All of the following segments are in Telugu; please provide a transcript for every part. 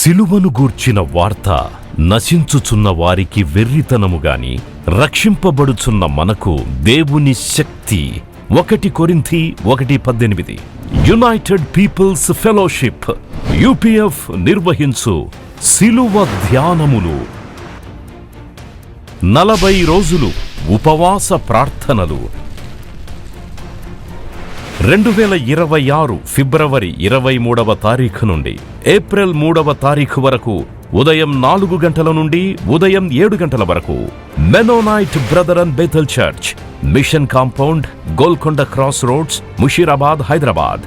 సిలువను గూర్చిన వార్త నశించుచున్న వారికి వెర్రితనము గాని రక్షింపబడుచున్న మనకు దేవుని శక్తి. 1 కొరింథీ 1:18. యునైటెడ్ పీపుల్స్ ఫెలోషిప్ UPF నిర్వహించు సిలువ ధ్యానములు. 40 రోజులు ఉపవాస ప్రార్థనలు. 2026 ఫిబ్రవరి 23వ తారీఖు నుండి ఏప్రిల్ 3వ తారీఖు వరకు ఉదయం 4 గంటల నుండి ఉదయం 7 గంటల వరకు Mennonite brother and Bethel church, mission compound, Golconda cross roads, Musheerabad, Hyderabad.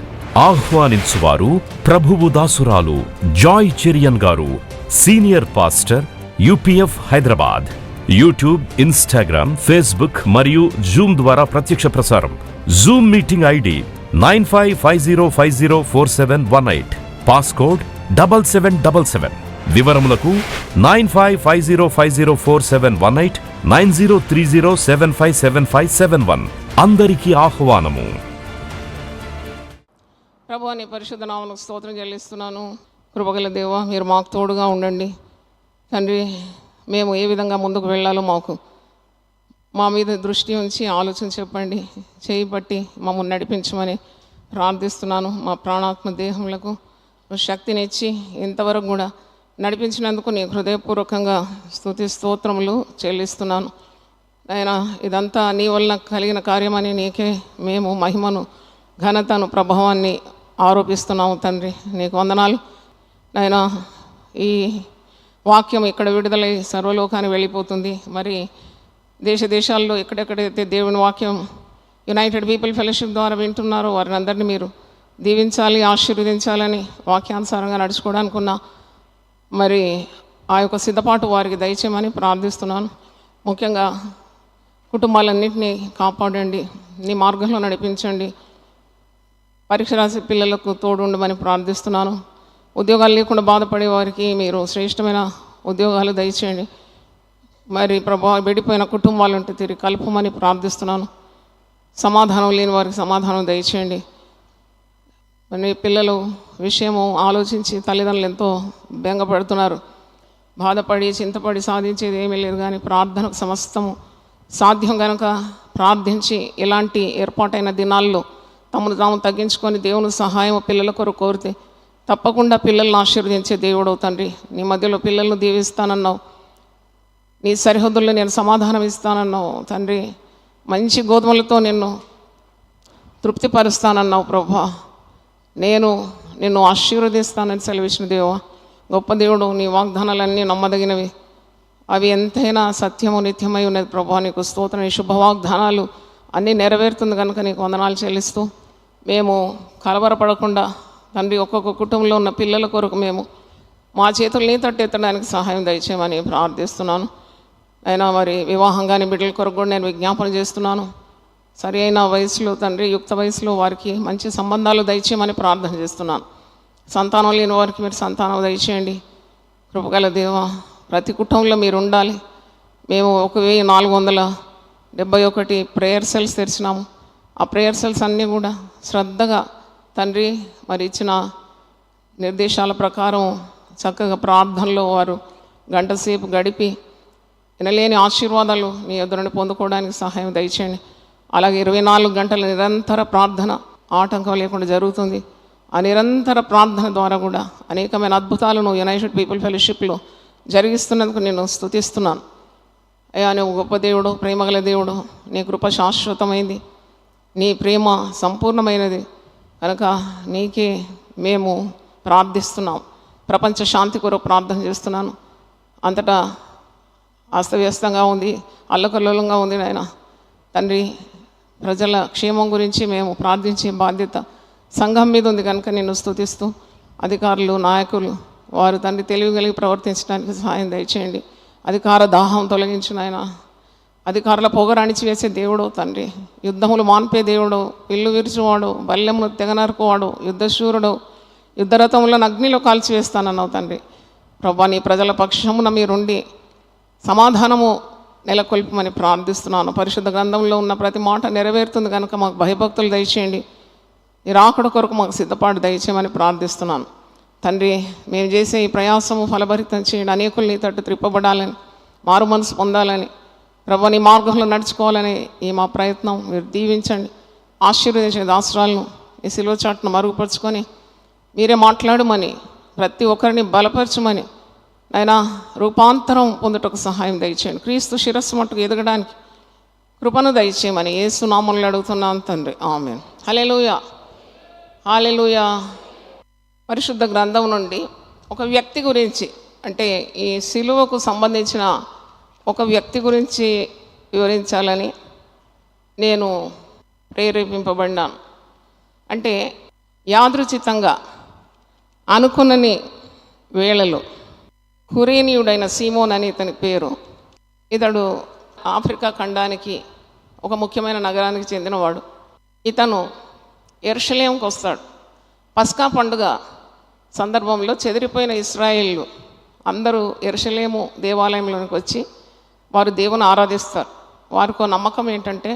ఆహ్వానించువారు ప్రభువు దాసురాలు జాయ్ చెరియన్ గారు, senior pastor, UPF Hyderabad. YouTube, Instagram, Facebook మరియు జూమ్ ద్వారా ప్రత్యక్ష ప్రసారం. Zoom meeting ID 9550504718, passcode 7777. వివరములకు 9550504718, 9030757571. అందరికీ ఆహ్వానము. ప్రభువా, నీ పరిశుద్ధ నామమునకు స్తోత్రం చెల్లిస్తున్నాను. కృపగల దేవా, మీరు మాకు తోడుగా ఉండండి తండ్రి. మేము ఏ విధంగా ముందుకు వెళ్ళాలో మా మీద దృష్టి ఉంచి ఆలోచన చెప్పండి, చేయి పట్టి మమ్మల్ని నడిపించమని ప్రార్థిస్తున్నాను. మా ప్రాణాత్మ దేహములకు శక్తినిచ్చి ఇంతవరకు కూడా నడిపించినందుకు నీ హృదయపూర్వకంగా స్తుతి స్తోత్రములు చెల్లిస్తున్నాను. నాయనా, ఇదంతా నీ వలన కలిగిన కార్యమని నీకే మేము మహిమను, ఘనతను, ప్రభావాన్ని ఆరోపిస్తున్నాము తండ్రి. నీకు వందనాలు నాయనా. ఈ వాక్యం ఇక్కడ విడుదలై సర్వలోకానికి వెళ్ళిపోతుంది. మరి దేశాల్లో ఎక్కడెక్కడైతే దేవుని వాక్యం యునైటెడ్ పీపుల్ ఫెలోషిప్ ద్వారా వింటున్నారో వారిని అందరినీ మీరు దీవించాలి, ఆశీర్వదించాలని, వాక్యానుసారంగా నడుచుకోవడానికి ఉన్న మరి ఆ యొక్క సిద్ధపాటు వారికి దయచేయమని ప్రార్థిస్తున్నాను. ముఖ్యంగా కుటుంబాలన్నింటినీ కాపాడండి, నీ మార్గంలో నడిపించండి. పరీక్ష రాసే పిల్లలకు తోడు ఉండమని ప్రార్థిస్తున్నాను. ఉద్యోగాలు లేకుండా బాధపడే వారికి మీరు శ్రేష్టమైన ఉద్యోగాలు దయచేయండి. మరి ప్రభా, విడిపోయిన కుటుంబాలు ఉంటే తిరిగి కలుపమని ప్రార్థిస్తున్నాను. సమాధానం లేని వారికి సమాధానం దయచేయండి. మరి పిల్లలు విషయము ఆలోచించి తల్లిదండ్రులు ఎంతో బెంగపడుతున్నారు, బాధపడి చింతపడి సాధించేది ఏమీ లేదు. కానీ ప్రార్థనకు సమస్తము సాధ్యం కనుక ప్రార్థించి ఇలాంటి ఏర్పాటైన దినాల్లో తమను తాము తగ్గించుకొని దేవుని సహాయం పిల్లల కొరకు కోరితే తప్పకుండా పిల్లలను ఆశీర్వదించే దేవుడు తండ్రి. నీ మధ్యలో పిల్లలను దీవిస్తానన్నావు, నీ సరిహద్దుల్లో నేను సమాధానం ఇస్తానన్నావు తండ్రి. మంచి గోధుమలతో నిన్ను తృప్తిపరుస్తానన్నావు ప్రభా. నేను నిన్ను ఆశీర్వదిస్తానని సెలవిచ్చిన దేవా, గొప్ప దేవుడు. నీ వాగ్దానాలన్నీ నమ్మదగినవి, అవి ఎంతైనా సత్యము నిత్యమై ఉన్నది ప్రభా. నీకు స్తోత్రం. నీ శుభవాగ్దానాలు అన్నీ నెరవేరుతుంది కనుక నీకు వందనాలు చెల్లిస్తూ మేము కలవరపడకుండా తండ్రి ఒక్కొక్క కుటుంబంలో ఉన్న పిల్లల కొరకు మేము మా చేతులు నీ తట్టెత్తడానికి సహాయం దయచేయమని ప్రార్థిస్తున్నాను. అయినా మరి వివాహం కానీ బిడ్డల కొరకు కూడా నేను విజ్ఞాపన చేస్తున్నాను. సరి అయిన వయసులో తండ్రి, యుక్త వయసులో వారికి మంచి సంబంధాలు దయచేయమని ప్రార్థన చేస్తున్నాను. సంతానం లేని వారికి మీరు సంతానం దయచేయండి. కృపగల దేవా, ప్రతి కుటుంబంలో మీరు ఉండాలి. మేము 1471 ప్రేయర్ సెల్స్ తెరిచినాము. ఆ ప్రేయర్ సెల్స్ అన్నీ కూడా శ్రద్ధగా తండ్రి మరి ఇచ్చిన నిర్దేశాల ప్రకారం చక్కగా ప్రార్థనలో వారు గంట సేపు గడిపి వినలేని ఆశీర్వాదాలు నీ యొద్ద నుండి పొందుకోవడానికి సహాయం దయచేయండి. అలాగే 24 గంటల నిరంతర ప్రార్థన ఆటంకం లేకుండా జరుగుతుంది. ఆ నిరంతర ప్రార్థన ద్వారా కూడా అనేకమైన అద్భుతాలను యునైటెడ్ పీపుల్ ఫెలోషిప్లో జరిగిస్తున్నందుకు నేను స్తుతిస్తున్నాను. అయ్యా, నువ్వు గొప్ప దేవుడు, ప్రేమగల దేవుడు. నీ కృప శాశ్వతమైంది, నీ ప్రేమ సంపూర్ణమైనది కనుక నీకే మేము ప్రార్థిస్తున్నాం. ప్రపంచ శాంతి కొరకు ప్రార్థన చేస్తున్నాను. అంతటా అస్తవ్యస్తంగా ఉంది, అల్లకల్లోలంగా ఉంది నాయన తండ్రి. ప్రజల క్షేమం గురించి మేము ప్రార్థించే బాధ్యత సంఘం మీద ఉంది కనుక నిన్ను స్తుతిస్తూ అధికారులు, నాయకులు వారు తండ్రి తెలివి కలిగి ప్రవర్తించడానికి సహాయం దయచేయండి. అధికార దాహం తొలగించిన ఆయన, అధికారుల పొగరు అణిచివేసే దేవుడు తండ్రి. యుద్ధములు మాన్పే దేవుడు, ఇల్లు విరుచువాడు, బల్లెమును తెగనరుకువాడు, యుద్ధశూరుడు, యుద్ధరథములను అగ్నిలో కాల్చివేస్తానన్నావు తండ్రి. ప్రభా, నీ ప్రజల పక్షమున మీరుండి సమాధానము నెలకొల్పమని ప్రార్థిస్తున్నాను. పరిశుద్ధ గ్రంథంలో ఉన్న ప్రతి మాట నెరవేరుతుంది కనుక మాకు భయభక్తులు దయచేయండి. ఈ రాకడ కొరకు మాకు సిద్ధపాటు దయచేయమని ప్రార్థిస్తున్నాను. తండ్రి మేము చేసే ఈ ప్రయాసము ఫలభరితం చేయండి, అనేకుల్ని తట్టు త్రిప్పబడాలని, మారు మనసు పొందాలని, ప్రభు నీ మార్గంలో నడుచుకోవాలని ఈ మా ప్రయత్నం మీరు దీవించండి. ఆశీర్వదించిన దాసరాలను ఈ శిలువ చాటును మరుగుపరుచుకొని మీరే మాట్లాడమని, ప్రతి ఒక్కరిని బలపరచమని, నాయనా రూపాంతరం పొందుటకు సహాయం దయచేయండి. క్రీస్తు శిరస్సు మట్టుకు ఎదగడానికి కృపను దయచేయమని యేసు నామములో అడుగుతున్నాను తండ్రి, ఆమేన్. హల్లెలూయా, హల్లెలూయా. పరిశుద్ధ గ్రంథం నుండి ఒక వ్యక్తి గురించి, అంటే ఈ సిలువకు సంబంధించిన ఒక వ్యక్తి గురించి వివరించాలని నేను ప్రేరేపింపబడినాను. అంటే యాదృచితంగా అనుకున్నని వేళలో కురేనీయుడైన సీమోన్ అని ఇతని పేరు. ఇతడు ఆఫ్రికా ఖండానికి ఒక ముఖ్యమైన నగరానికి చెందినవాడు. ఇతను యెరూషలేముకు వస్తాడు. పస్కా పండుగ సందర్భంలో చెదిరిపోయిన ఇశ్రాయేలు అందరూ యెరూషలేము దేవాలయంలోనికి వచ్చి వారు దేవుని ఆరాధిస్తారు. వారికి నమ్మకం ఏంటంటే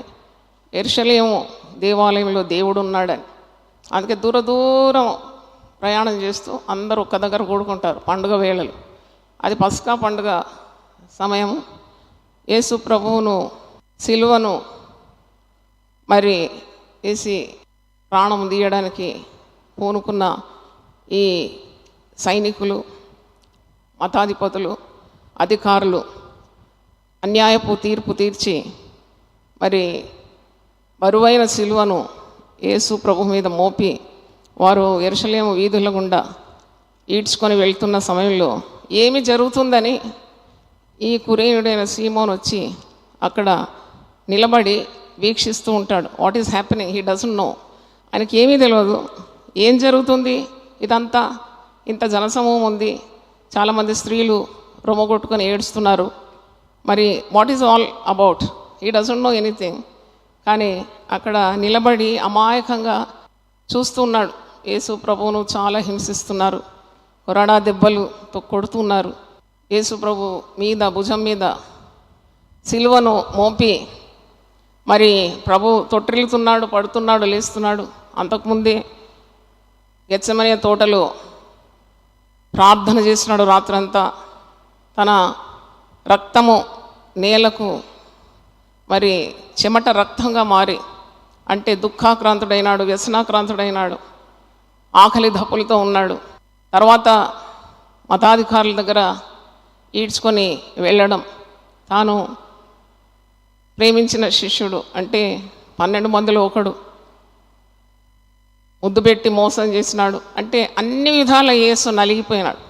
యెరూషలేము దేవాలయంలో దేవుడు ఉన్నాడని. అందుకే దూరం ప్రయాణం చేస్తూ అందరూ ఒక్క దగ్గర కూడుకుంటారు పండుగ వేళలు. అది పస్కా పండుగ సమయం. యేసు ప్రభువును సిలువను మరి వేసి ప్రాణం తీయడానికి పూనుకున్న ఈ సైనికులు, మతాధిపతులు, అధికారులు అన్యాయపు తీర్పు తీర్చి మరి బరువైన సిలువను యేసు ప్రభు మీద మోపి వారు యెరూషలేము వీధుల గుండా ఈడ్చుకొని వెళ్తున్న సమయంలో ఏమి జరుగుతుందని ఈ కురేనుడైన సీమోన్ వచ్చి అక్కడ నిలబడి వీక్షిస్తూ ఉంటాడు. What is happening, he doesn't know. ఆయనకి ఏమీ తెలియదు. ఏం జరుగుతుంది ఇదంతా, ఇంత జనసమూహం ఉంది, చాలామంది స్త్రీలు రొమ్మగొట్టుకొని ఏడుస్తున్నారు, మరి what is all about, he doesn't know anything. కానీ అక్కడ నిలబడి అమాయకంగా చూస్తున్నాడు. యేసు ప్రభువును చాలా హింసిస్తున్నారు, కొరడా దెబ్బలుతో కొడుతున్నారు. యేసు ప్రభు మీద భుజం మీద సిలువను మోపి మరి ప్రభు తొట్టిల్లుతున్నాడు, పడుతున్నాడు, లేస్తున్నాడు. అంతకుముందే గెత్సెమనే తోటలో ప్రార్థన చేసినాడు రాత్రంతా. తన రక్తము నేలకు మరి చెమట రక్తంగా మారి, అంటే దుఃఖాక్రాంతుడైనాడు, వ్యసనాక్రాంతుడైనాడు, ఆకలి దప్పులతో ఉన్నాడు. తర్వాత మతాధికారుల దగ్గర ఈడ్చుకొని వెళ్ళడం, తాను ప్రేమించిన శిష్యుడు అంటే 12 మందిలో ఒకడు ముద్దు పెట్టి మోసం చేసినాడు. అంటే అన్ని విధాల యేసు నలిగిపోయినాడు.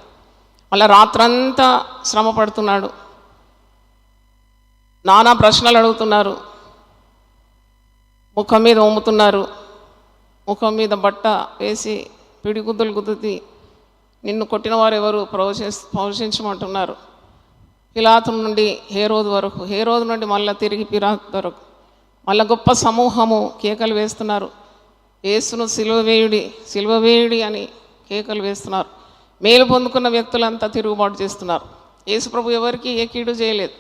మళ్ళీ రాత్రంతా శ్రమ పడుతున్నాడు, నానా ప్రశ్నలు అడుగుతున్నారు, ముఖం మీద ఉమ్ముతున్నారు, ముఖం మీద బట్ట వేసి పిడిగుద్దులు గుద్దుతి నిన్ను కొట్టిన వారు ఎవరు ప్రవశించమంటున్నారు. పిలాతు నుండి హేరోదు వరకు, హేరోదు నుండి మళ్ళీ తిరిగి పిలాతు వరకు మళ్ళీ గొప్ప సమూహము కేకలు వేస్తున్నారు. యేసును సిలువ వేయుడి అని కేకలు వేస్తున్నారు. మేలు పొందుకున్న వ్యక్తులంతా తిరుగుబాటు చేస్తున్నారు. యేసు ప్రభు ఎవరికి ఏ కీడు చేయలేదు,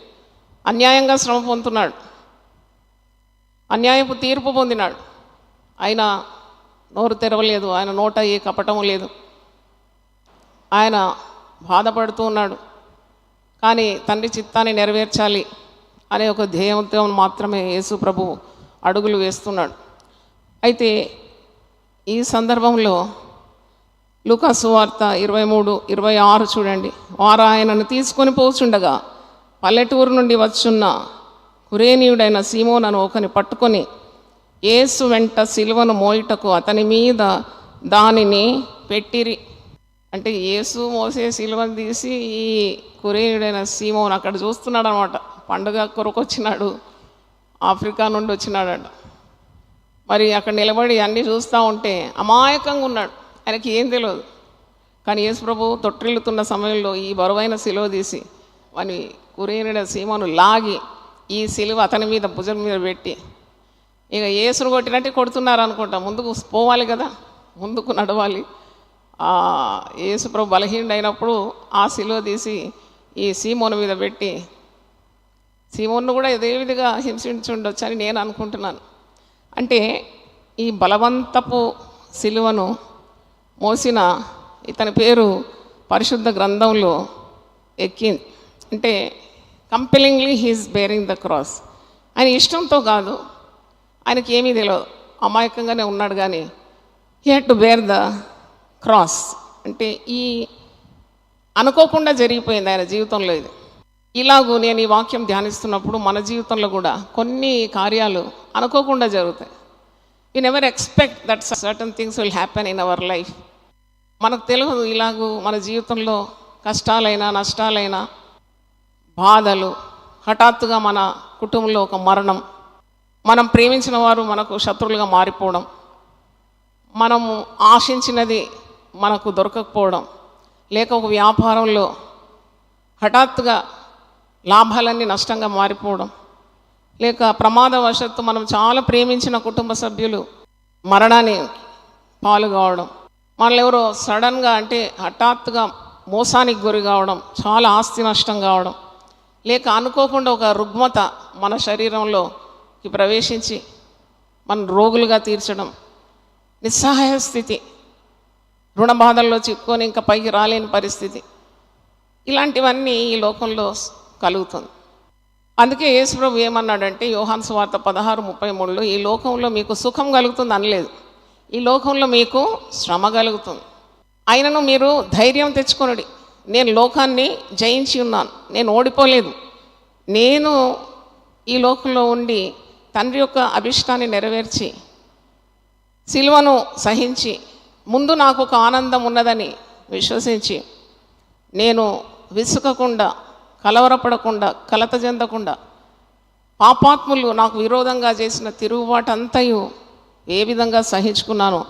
అన్యాయంగా శ్రమ పొందుతున్నాడు, అన్యాయపు తీర్పు పొందినాడు. ఆయన నోరు తెరవలేదు, ఆయన నోట ఏ కపటము లేదు. ఆయన బాధపడుతూ ఉన్నాడు, కానీ తండ్రి చిత్తాన్ని నెరవేర్చాలి అనే ఒక ధ్యేయంతో మాత్రమే యేసు ప్రభు అడుగులు వేస్తున్నాడు. అయితే ఈ సందర్భంలో లూకా సువార్త 23:26 చూడండి. వారు ఆయనను తీసుకొని పోచుండగా పల్లెటూరు నుండి వచ్చున్న కురేనీయుడైన సీమోనను ఒకని పట్టుకొని యేసు వెంట సిలువను మోయుటకు అతని మీద దానిని పెట్టిరి. అంటే యేసు మోసే సిలువను తీసి ఈ కురేనీయుడైన సీమోన్ అక్కడ చూస్తున్నాడు అనమాట. పండుగ కొరకు వచ్చినాడు, ఆఫ్రికా నుండి వచ్చినాడట. మరి అక్కడ నిలబడి అన్నీ చూస్తూ ఉంటే అమాయకంగా ఉన్నాడు, ఆయనకి ఏం తెలియదు. కానీ యేసు ప్రభు తొట్టిల్లుతున్న సమయంలో ఈ బరువైన సిలువ తీసి వాని కురేనీయుడైన సీమోను లాగి ఈ సిలువ అతని మీద భుజం మీద పెట్టి, ఇక యేసును కొట్టినట్టే కొడుతున్నారు అనుకుంటా. ముందుకు పోవాలి కదా, ముందుకు నడవాలి. యేసు ప్రభు బలహీనుడు అయినప్పుడు ఆ సిలువ తీసి ఈ సీమోను మీద పెట్టి, సీమోన్ను కూడా ఇదే విధిగా హింసించుండొచ్చు అని నేను అనుకుంటున్నాను. అంటే ఈ బలవంతపు సిలువను మోసిన ఇతని పేరు పరిశుద్ధ గ్రంథంలో ఎక్కింది. అంటే compellingly he is bearing the cross. ఆయన ఇష్టంతో కాదు, ఆయనకి ఏమీ తెలియదు, అమాయకంగానే ఉన్నాడు. కానీ he had to bear the cross. అంటే ఈ అనుకోకుండా జరిగిపోయింది ఆయన జీవితంలో ఇది. ఇలాగూ నేను ఈ వాక్యం ధ్యానిస్తున్నప్పుడు మన జీవితంలో కూడా కొన్ని కార్యాలు అనుకోకుండా జరుగుతాయి. We never expect that certain things will happen in our life. మనకు తెలియదు ఇలాగూ మన జీవితంలో కష్టాలైనా నష్టాలైనా బాధలు, హఠాత్తుగా మన కుటుంబంలో ఒక మరణం, మనం ప్రేమించిన వారు మనకు శత్రువులుగా మారిపోవడం, మనము ఆశించినది మనకు దొరకకపోవడం, లేక ఒక వ్యాపారంలో హఠాత్తుగా లాభాలన్నీ నష్టంగా మారిపోవడం, లేక ప్రమాదవశత్తు మనం చాలా ప్రేమించిన కుటుంబ సభ్యులు మరణాన్ని పాలు కావడం, మనల్ని ఎవరో సడన్గా అంటే హఠాత్తుగా మోసానికి గురి కావడం, చాలా ఆస్తి నష్టం కావడం, లేక అనుకోకుండా ఒక రుగ్మత మన శరీరంలోకి ప్రవేశించి మన రోగులుగా తీర్చడం, నిస్సహాయ స్థితి, రుణ బాధల్లో చిక్కుకొని ఇంకా పైకి రాలేని పరిస్థితి, ఇలాంటివన్నీ ఈ లోకంలో కలుగుతుంది. అందుకే యేసుప్రభు ఏమన్నాడంటే యోహాను సువార్త 16:33లో ఈ లోకంలో మీకు సుఖం కలుగుతుంది అనలేదు, ఈ లోకంలో మీకు శ్రమ కలుగుతుంది. అయినను మీరు ధైర్యం తెచ్చుకొనుడి, నేను లోకాన్ని జయించి ఉన్నాను, నేను ఓడిపోలేదు, నేను ఈ లోకంలో ఉండి తండ్రి యొక్క అభిష్టాన్ని నెరవేర్చి సిలువను సహించి ముందు నాకు ఒక ఆనందం ఉన్నదని విశ్వసించి నేను విసుకకుండా, కలవరపడకుండా, కలత చెందకుండా పాపాత్ములు నాకు విరోధంగా చేసిన తిరుగుబాటు అంతయు ఏ విధంగా సహించుకున్నానో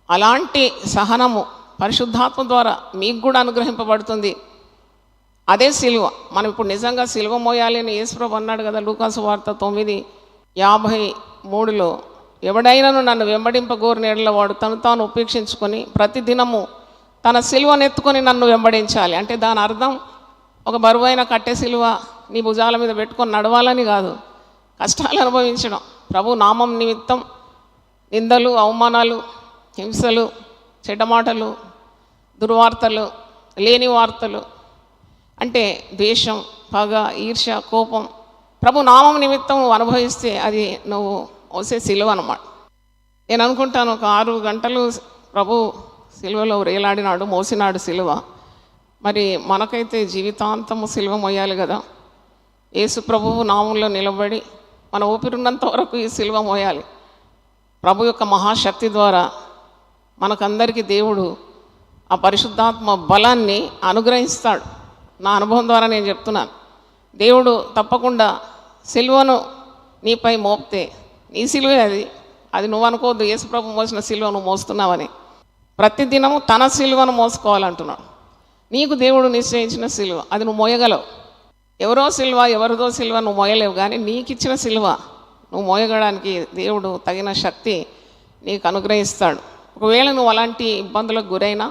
అలాంటి సహనము పరిశుద్ధాత్మ ద్వారా మీకు కూడా అనుగ్రహింపబడుతుంది. అదే సిలువ. మనం ఇప్పుడు నిజంగా సిలువ మోయాలి అని యేసుప్రభు అన్నాడు కదా లూకాసు వార్త 9:53లో, ఎవడైనాను నన్ను వెంబడింపగోరిన ఎడల వాడు తను తాను ఉపేక్షించుకొని ప్రతిదినము తన సిలువనెత్తుకొని నన్ను వెంబడించాలి. అంటే దాని అర్థం ఒక బరువైన కట్టె సిలువ నీ భుజాల మీద పెట్టుకొని నడవాలని కాదు, కష్టాలు అనుభవించడం, ప్రభు నామం నిమిత్తం నిందలు, అవమానాలు, హింసలు, చెడ్డమాటలు, దుర్వార్తలు, లేని వార్తలు, అంటే ద్వేషం, పగ, ఈర్ష్య, కోపం ప్రభు నామం నిమిత్తం అనుభవిస్తే అది నువ్వు మోసే సిలువ అన్నమాట. నేను అనుకుంటాను ఒక 6 గంటలు ప్రభు సిలువలో రేలాడినాడు, మోసినాడు సిలువ. మరి మనకైతే జీవితాంతము సిలువ మోయాలి కదా. యేసు ప్రభువు నామంలో నిలబడి మన ఊపిరిన్నంత వరకు ఈ సిలువ మోయాలి. ప్రభు యొక్క మహాశక్తి ద్వారా మనకందరికీ దేవుడు ఆ పరిశుద్ధాత్మ బలాన్ని అనుగ్రహిస్తాడు. నా అనుభవం ద్వారా నేను చెప్తున్నాను. దేవుడు తప్పకుండా సిలువను నీపై మోపితే నీ సిలువే అది నువ్వు అనుకోవద్దు యేసు ప్రభు మోసిన సిలువ నువ్వు మోస్తున్నావని. ప్రతిదినము తన సిలువను మోసుకోవాలంటున్నాడు. నీకు దేవుడు నిశ్చయించిన సిలువ అది నువ్వు మోయగలవు. ఎవరో సిలువ, ఎవరిదో సిలువ నువ్వు మోయలేవు, కానీ నీకు ఇచ్చిన సిలువ నువ్వు మోయగడానికి దేవుడు తగిన శక్తి నీకు అనుగ్రహిస్తాడు. ఒకవేళ నువ్వు అలాంటి ఇబ్బందులకు గురైనా,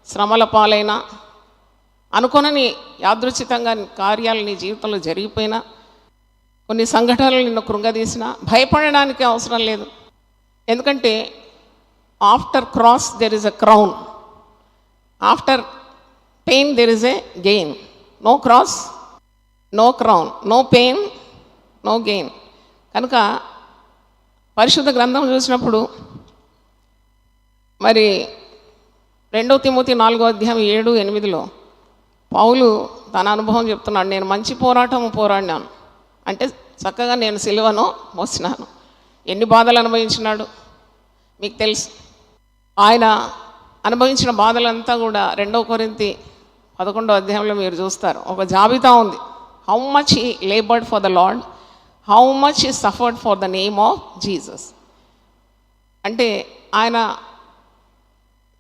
శ్రమల పాలైనా, అనుకోనని యాదృచ్ఛికంగా కార్యాలు నీ జీవితంలో జరిగిపోయినా, కొన్ని సంఘటనలు నిన్ను కృంగదీసినా భయపడడానికి అవసరం లేదు. ఎందుకంటే after cross there is a crown, after pain there is a gain. No cross, no crown, no pain, no gain. కనుక పరిశుద్ధ గ్రంథం చూసినప్పుడు మరి 2 తిమోతి 4:7-8లో పౌలు తన అనుభవం చెప్తున్నాడు. నేను మంచి పోరాటం పోరాడినాను, అంటే చక్కగా నేను సిలువను మోసినాను. ఎన్ని బాధలు అనుభవించినాడు మీకు తెలుసు. ఆయన అనుభవించిన బాధలంతా కూడా 2 కొరింథీ 11 మీరు చూస్తారు. ఒక జాబితా ఉంది. How much he laboured for the lord, how much he suffered for the name of Jesus. అంటే ఆయన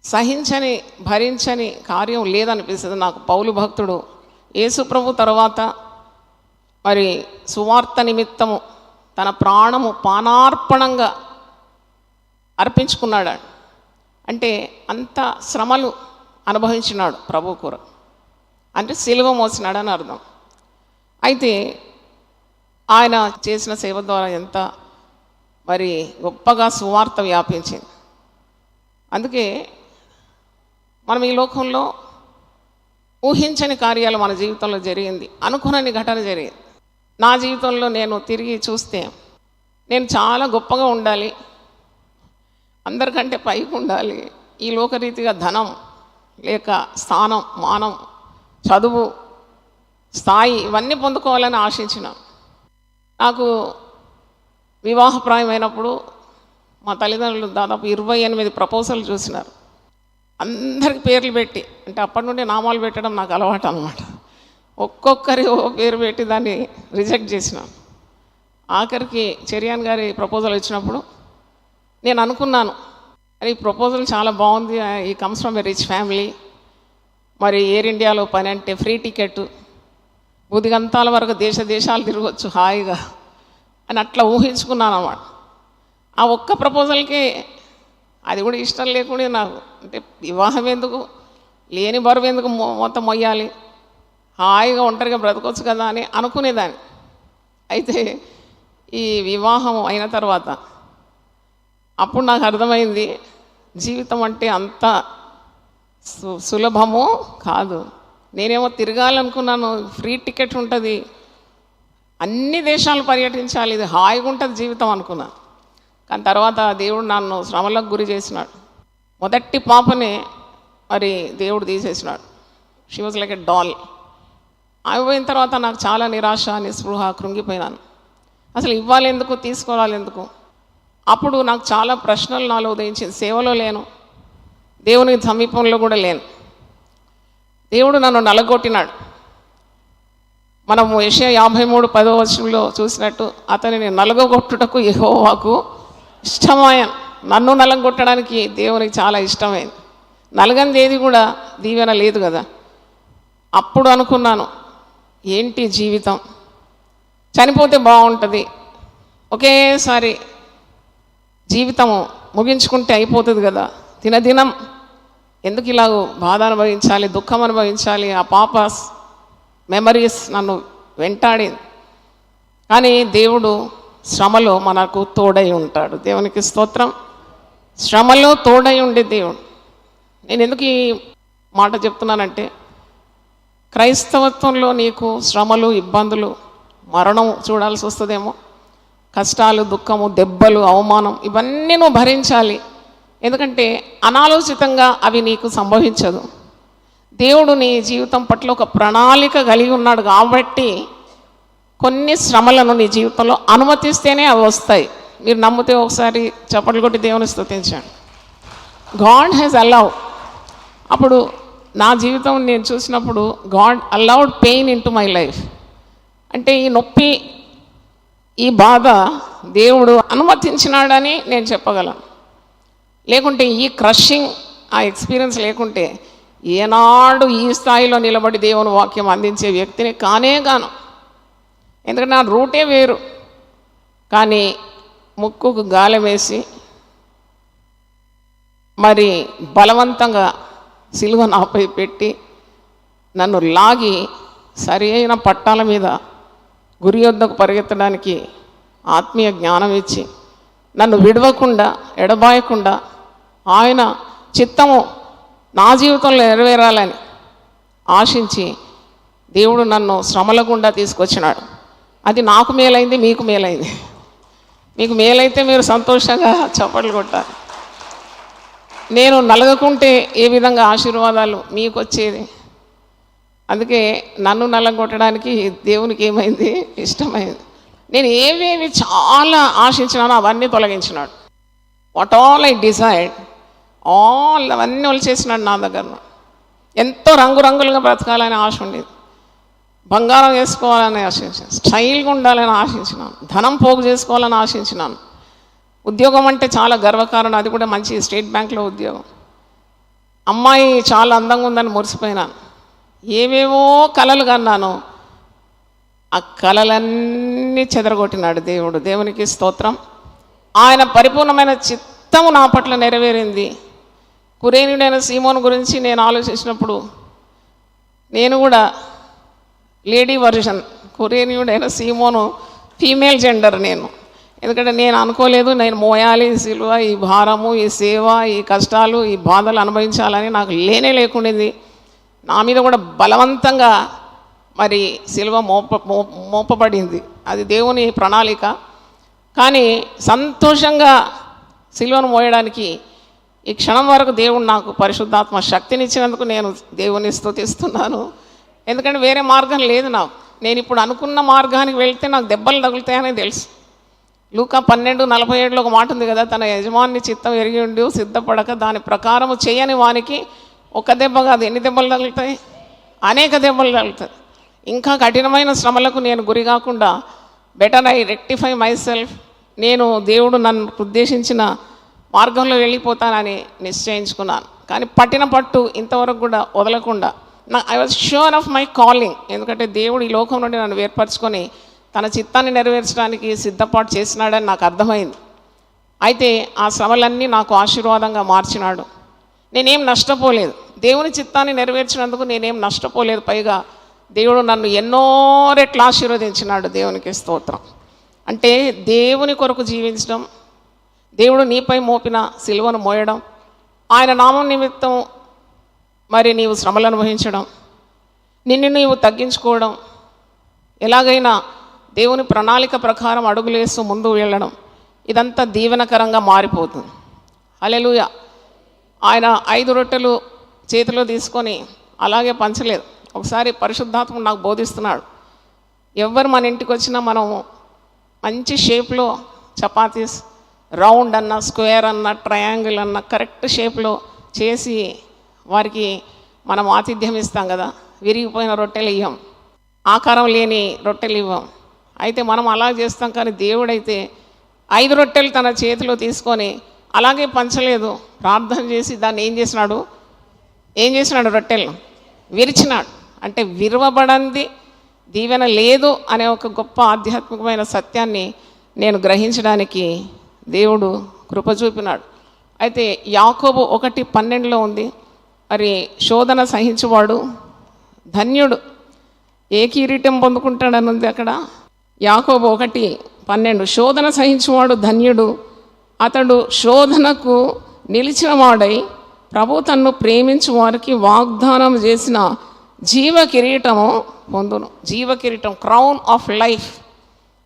సహించని, భరించని కార్యం లేదనిపిస్తుంది నాకు. పౌలు భక్తుడు యేసు ప్రభు తర్వాత మరి సువార్త నిమిత్తము తన ప్రాణము పానార్పణంగా అర్పించుకున్నాడు. అంటే అంత శ్రమలు అనుభవించినాడు ప్రభు కూర, అంటే సిలువ మోసినాడు అని అర్థం. అయితే ఆయన చేసిన సేవ ద్వారా ఎంత మరి గొప్పగా సువార్త వ్యాపించింది. అందుకే మనం ఈ లోకంలో ఊహించని కార్యాలు మన జీవితంలో జరిగింది, అనుకోనని ఘటన జరిగింది. నా జీవితంలో నేను తిరిగి చూస్తే నేను చాలా గొప్పగా ఉండాలి, అందరికంటే పైకి ఉండాలి, ఈ లోకరీతిగా ధనం లేక స్థానం, మానం, చదువు, స్థాయి ఇవన్నీ పొందుకోవాలని ఆశించిన. నాకు వివాహప్రాయమైనప్పుడు మా తల్లిదండ్రులు దాదాపు 28 ప్రపోజల్ చూసినారు. అందరికి పేర్లు పెట్టి, అంటే అప్పటి నుండి నామాలు పెట్టడం నాకు అలవాటు అనమాట. ఒక్కొక్కరి ఓ పేరు పెట్టి దాన్ని రిజెక్ట్ చేసినాను. ఆఖరికి చెరియాన్ గారి ప్రపోజల్ వచ్చినప్పుడు నేను అనుకున్నాను, అరే ఈ ప్రపోజల్ చాలా బాగుంది, he comes from a rich family, మరి ఎయిర్ ఇండియాలో పని అంటే ఫ్రీ టికెట్, బుదిగంతాల వరకు దేశాలు తిరగవచ్చు హాయిగా అని అట్లా ఊహించుకున్నాను అన్నమాట. ఆ ఒక్క ప్రపోజల్కి అది కూడా ఇష్టం లేకుండా నాకు, అంటే వివాహం ఎందుకు, లేని బరువు ఎందుకు మొత్తం మొయ్యాలి, హాయిగా ఒంటరిగా బ్రతకొచ్చు కదా అని అనుకునేదాన్ని. అయితే ఈ వివాహం అయిన తర్వాత అప్పుడు నాకు అర్థమైంది, జీవితం అంటే అంత సులభము కాదు. నేనేమో తిరగాలనుకున్నాను, ఫ్రీ టికెట్ ఉంటుంది, అన్ని దేశాలు పర్యటించాలి, ఇది హాయిగా ఉంటుంది జీవితం అనుకున్నాను. కానీ తర్వాత దేవుడు నన్ను శ్రమలకు గురి చేసినాడు. మొదటి పాపనే మరి దేవుడు తీసేసినాడు. She was like a doll. ఆమె పోయిన తర్వాత నాకు చాలా నిరాశ, నిస్పృహ, కృంగిపోయినాను. అసలు ఇవ్వాలి ఎందుకు, తీసుకోవాలి ఎందుకు. అప్పుడు నాకు చాలా ప్రశ్నలు నాలో ఉదయించింది. సేవలో లేను, దేవుని సమీపంలో కూడా లేను. దేవుడు నన్ను నలగొట్టినాడు. మనము యెషయా 53:10 చూసినట్టు, అతనిని నలగొట్టుటకు యెహోవాకు ఇష్టమాయన్. నన్ను నలగొట్టడానికి దేవునికి చాలా ఇష్టమైంది. నలగంది ఏది కూడా దీవెన లేదు కదా. అప్పుడు అనుకున్నాను, ఏంటి జీవితం, చనిపోతే బాగుంటుంది, ఒకేసారి జీవితము ముగించుకుంటే అయిపోతుంది కదా, దినదినం ఎందుకు ఇలాగ బాధ అనుభవించాలి, దుఃఖం అనుభవించాలి. ఆ పాపస్ మెమరీస్ నన్ను వెంటాడింది. కానీ దేవుడు శ్రమలో మనకు తోడై ఉంటాడు. దేవునికి స్తోత్రం. శ్రమలో తోడై ఉండే దేవుడు. నేను ఎందుకు ఈ మాట చెప్తున్నానంటే, క్రైస్తవత్వంలో నీకు శ్రమలు, ఇబ్బందులు, మరణం చూడాల్సి వస్తుందేమో, కష్టాలు, దుఃఖము, దెబ్బలు, అవమానం ఇవన్నీ నువ్వు భరించాలి. ఎందుకంటే అనాలోచితంగా అవి నీకు సంభవించదు. దేవుడు నీ జీవితం పట్ల ఒక ప్రణాళిక కలిగి ఉన్నాడు కాబట్టి కొన్ని శ్రమలను నీ జీవితంలో అనుమతిస్తేనే అవి వస్తాయి. మీరు నమ్మితే ఒకసారి చప్పట్లు కొట్టి దేవుని స్తుతించండి. God has allowed. అప్పుడు నా జీవితం నేను చూసినప్పుడు God allowed pain in to my life. అంటే ఈ నొప్పి, ఈ బాధ దేవుడు అనుమతించినాడని నేను చెప్పగలను. లేకుంటే ఈ క్రషింగ్, ఆ ఎక్స్పీరియన్స్ లేకుంటే ఏనాడు ఈ స్థాయిలో నిలబడి దేవుని వాక్యం అందించే వ్యక్తిని కానే కాను. ఎందుకంటే నా రూటే వేరు. కానీ ముక్కుకు గాలం వేసి మరి బలవంతంగా సిలువ నాపై పెట్టి నన్ను లాగి సరి అయిన పట్టాల మీద గురి వద్దకు పరిగెత్తడానికి ఆత్మీయ జ్ఞానం ఇచ్చి నన్ను విడవకుండా, ఎడబాయకుండా ఆయన చిత్తము నా జీవితంలో నెరవేరాలని ఆశించి దేవుడు నన్ను శ్రమల గుండా తీసుకొచ్చినాడు. అది నాకు మేలైంది, మీకు మేలైంది. మీకు మేలైతే మీరు సంతోషంగా చప్పట్లు కొట్టాలి. నేను నలగకుంటే ఏ విధంగా ఆశీర్వాదాలు మీకు వచ్చేది. అందుకే నన్ను నలగొట్టడానికి దేవునికి ఏమైంది, ఇష్టమైంది. నేను ఏవేవి చాలా ఆశించినానో అవన్నీ తొలగించినాడు. What all I decide, all అవన్నీ వచ్చేసినాడు నా దగ్గర. ఎంతో రంగురంగులుగా బ్రతకాలని ఆశ ఉండేది. బంగారం వేసుకోవాలని ఆశించాను, స్టైల్గా ఉండాలని ఆశించినాను, ధనం పోగు చేసుకోవాలని ఆశించినాను. ఉద్యోగం అంటే చాలా గర్వకారణం, అది కూడా మంచి స్టేట్ బ్యాంక్లో ఉద్యోగం. అమ్మాయి చాలా అందంగా ఉందని మురిసిపోయినాను. ఏవేవో కలలు కన్నాను, ఆ కలలన్నీ చెదరగొట్టినాడు దేవుడు. దేవునికి స్తోత్రం. ఆయన పరిపూర్ణమైన చిత్తము నా పట్ల నెరవేరింది. కురేనుడైన సీమోను గురించి నేను ఆలోచించినప్పుడు, నేను కూడా లేడీ వర్షన్, కురేనుడైన సీమోను ఫీమేల్ జెండర్. నేను ఎందుకంటే నేను అనుకోలేదు నేను మోయాలి ఈ సిలువ, ఈ భారము, ఈ సేవ, ఈ కష్టాలు, ఈ బాధలు అనుభవించాలని నాకు లేకుండేది. నా మీద కూడా బలవంతంగా మరి సిలువ మోపబడింది. అది దేవుని ప్రణాళిక. కానీ సంతోషంగా సిలువను మోయడానికి ఈ క్షణం వరకు దేవుడు నాకు పరిశుద్ధాత్మ శక్తినిచ్చినందుకు నేను దేవుని స్తుతిస్తున్నాను. ఎందుకంటే వేరే మార్గం లేదు నాకు. నేను ఇప్పుడు అనుకున్న మార్గానికి వెళ్తే నాకు దెబ్బలు తగులుతాయని తెలుసు. లూకా 12:47 ఒక మాట ఉంది కదా, తన యజమాని చిత్తం ఎరిగి ఉండి సిద్ధపడక దాని ప్రకారము చేయని వానికి ఒక దెబ్బ కాదు, ఎన్ని దెబ్బలు తగులుతాయి? అనేక దెబ్బలు తగులుతాయి. ఇంకా కఠినమైన శ్రమలకు నేను గురి కాకుండా better I rectify my self, నేను దేవుడు నన్ను ఉద్దేశించిన మార్గంలో వెళ్ళిపోతానని నిశ్చయించుకున్నాను. కానీ పట్టిన పట్టు ఇంతవరకు కూడా వదలకుండా I was sure of my calling. ఎందుకంటే దేవుడు ఈ లోకం నుండి నన్ను వేర్పరచుకొని తన చిత్తాన్ని నెరవేర్చడానికి సిద్ధపాటు చేసినాడని నాకు అర్థమైంది. అయితే ఆ శ్రమలన్నీ నాకు ఆశీర్వాదంగా మార్చినాడు. నేనేం నష్టపోలేదు. దేవుని చిత్తాన్ని నెరవేర్చినందుకు నేనేం నష్టపోలేదు. పైగా దేవుడు నన్ను ఎన్నో రెట్లు ఆశీర్వదించినాడు. దేవునికి స్తోత్రం. అంటే దేవుని కొరకు జీవించడం, దేవుడు నీపై మోపిన సిలువను మోయడం, ఆయన నామం నిమిత్తం మరి నీవు శ్రమలు అనుభవించడం, నిన్ను నీవు తగ్గించుకోవడం, ఎలాగైనా దేవుని ప్రణాళిక ప్రకారం అడుగులేస్తూ ముందు వెళ్ళడం, ఇదంతా దీవెనకరంగా మారిపోతుంది. హల్లెలూయా. ఆయన 5 రొట్టెలు చేతిలో తీసుకొని అలాగే పంచలేదు. ఒకసారి పరిశుద్ధాత్మ నాకు బోధిస్తున్నాడు, ఎవరు మన ఇంటికి వచ్చినా మనం మంచి షేప్లో చపాతీస్, రౌండ్ అన్న, స్క్వేర్ అన్న, ట్రయాంగిల్ అన్న కరెక్ట్ షేప్లో చేసి వారికి మనం ఆతిథ్యం ఇస్తాం కదా. విరిగిపోయిన రొట్టెలు ఇవ్వం, ఆకారం లేని రొట్టెలు ఇవ్వం. అయితే మనం అలా చేస్తాం. కానీ దేవుడైతే 5 రొట్టెలు తన చేతిలో తీసుకొని అలాగే పంచలేదు, ప్రార్థన చేసి దాన్ని ఏం చేసినాడు? రొట్టెలను విరిచినాడు. అంటే విరవబడింది దీవెన లేదు అనే ఒక గొప్ప ఆధ్యాత్మికమైన సత్యాన్ని నేను గ్రహించడానికి దేవుడు కృప చూపినాడు. అయితే యాకోబు 1:12 ఉంది, మరి శోధన సహించువాడు ధన్యుడు, ఏ కిరీటం పొందుకుంటాడని ఉంది అక్కడ. యాకోబు 1:12 శోధన సహించువాడు ధన్యుడు, అతడు శోధనకు నిలిచిన వాడై ప్రభు తన్ను ప్రేమించు వారికి వాగ్దానం చేసిన జీవ కిరీటము పొందును. జీవ కిరీటం, క్రౌన్ ఆఫ్ లైఫ్.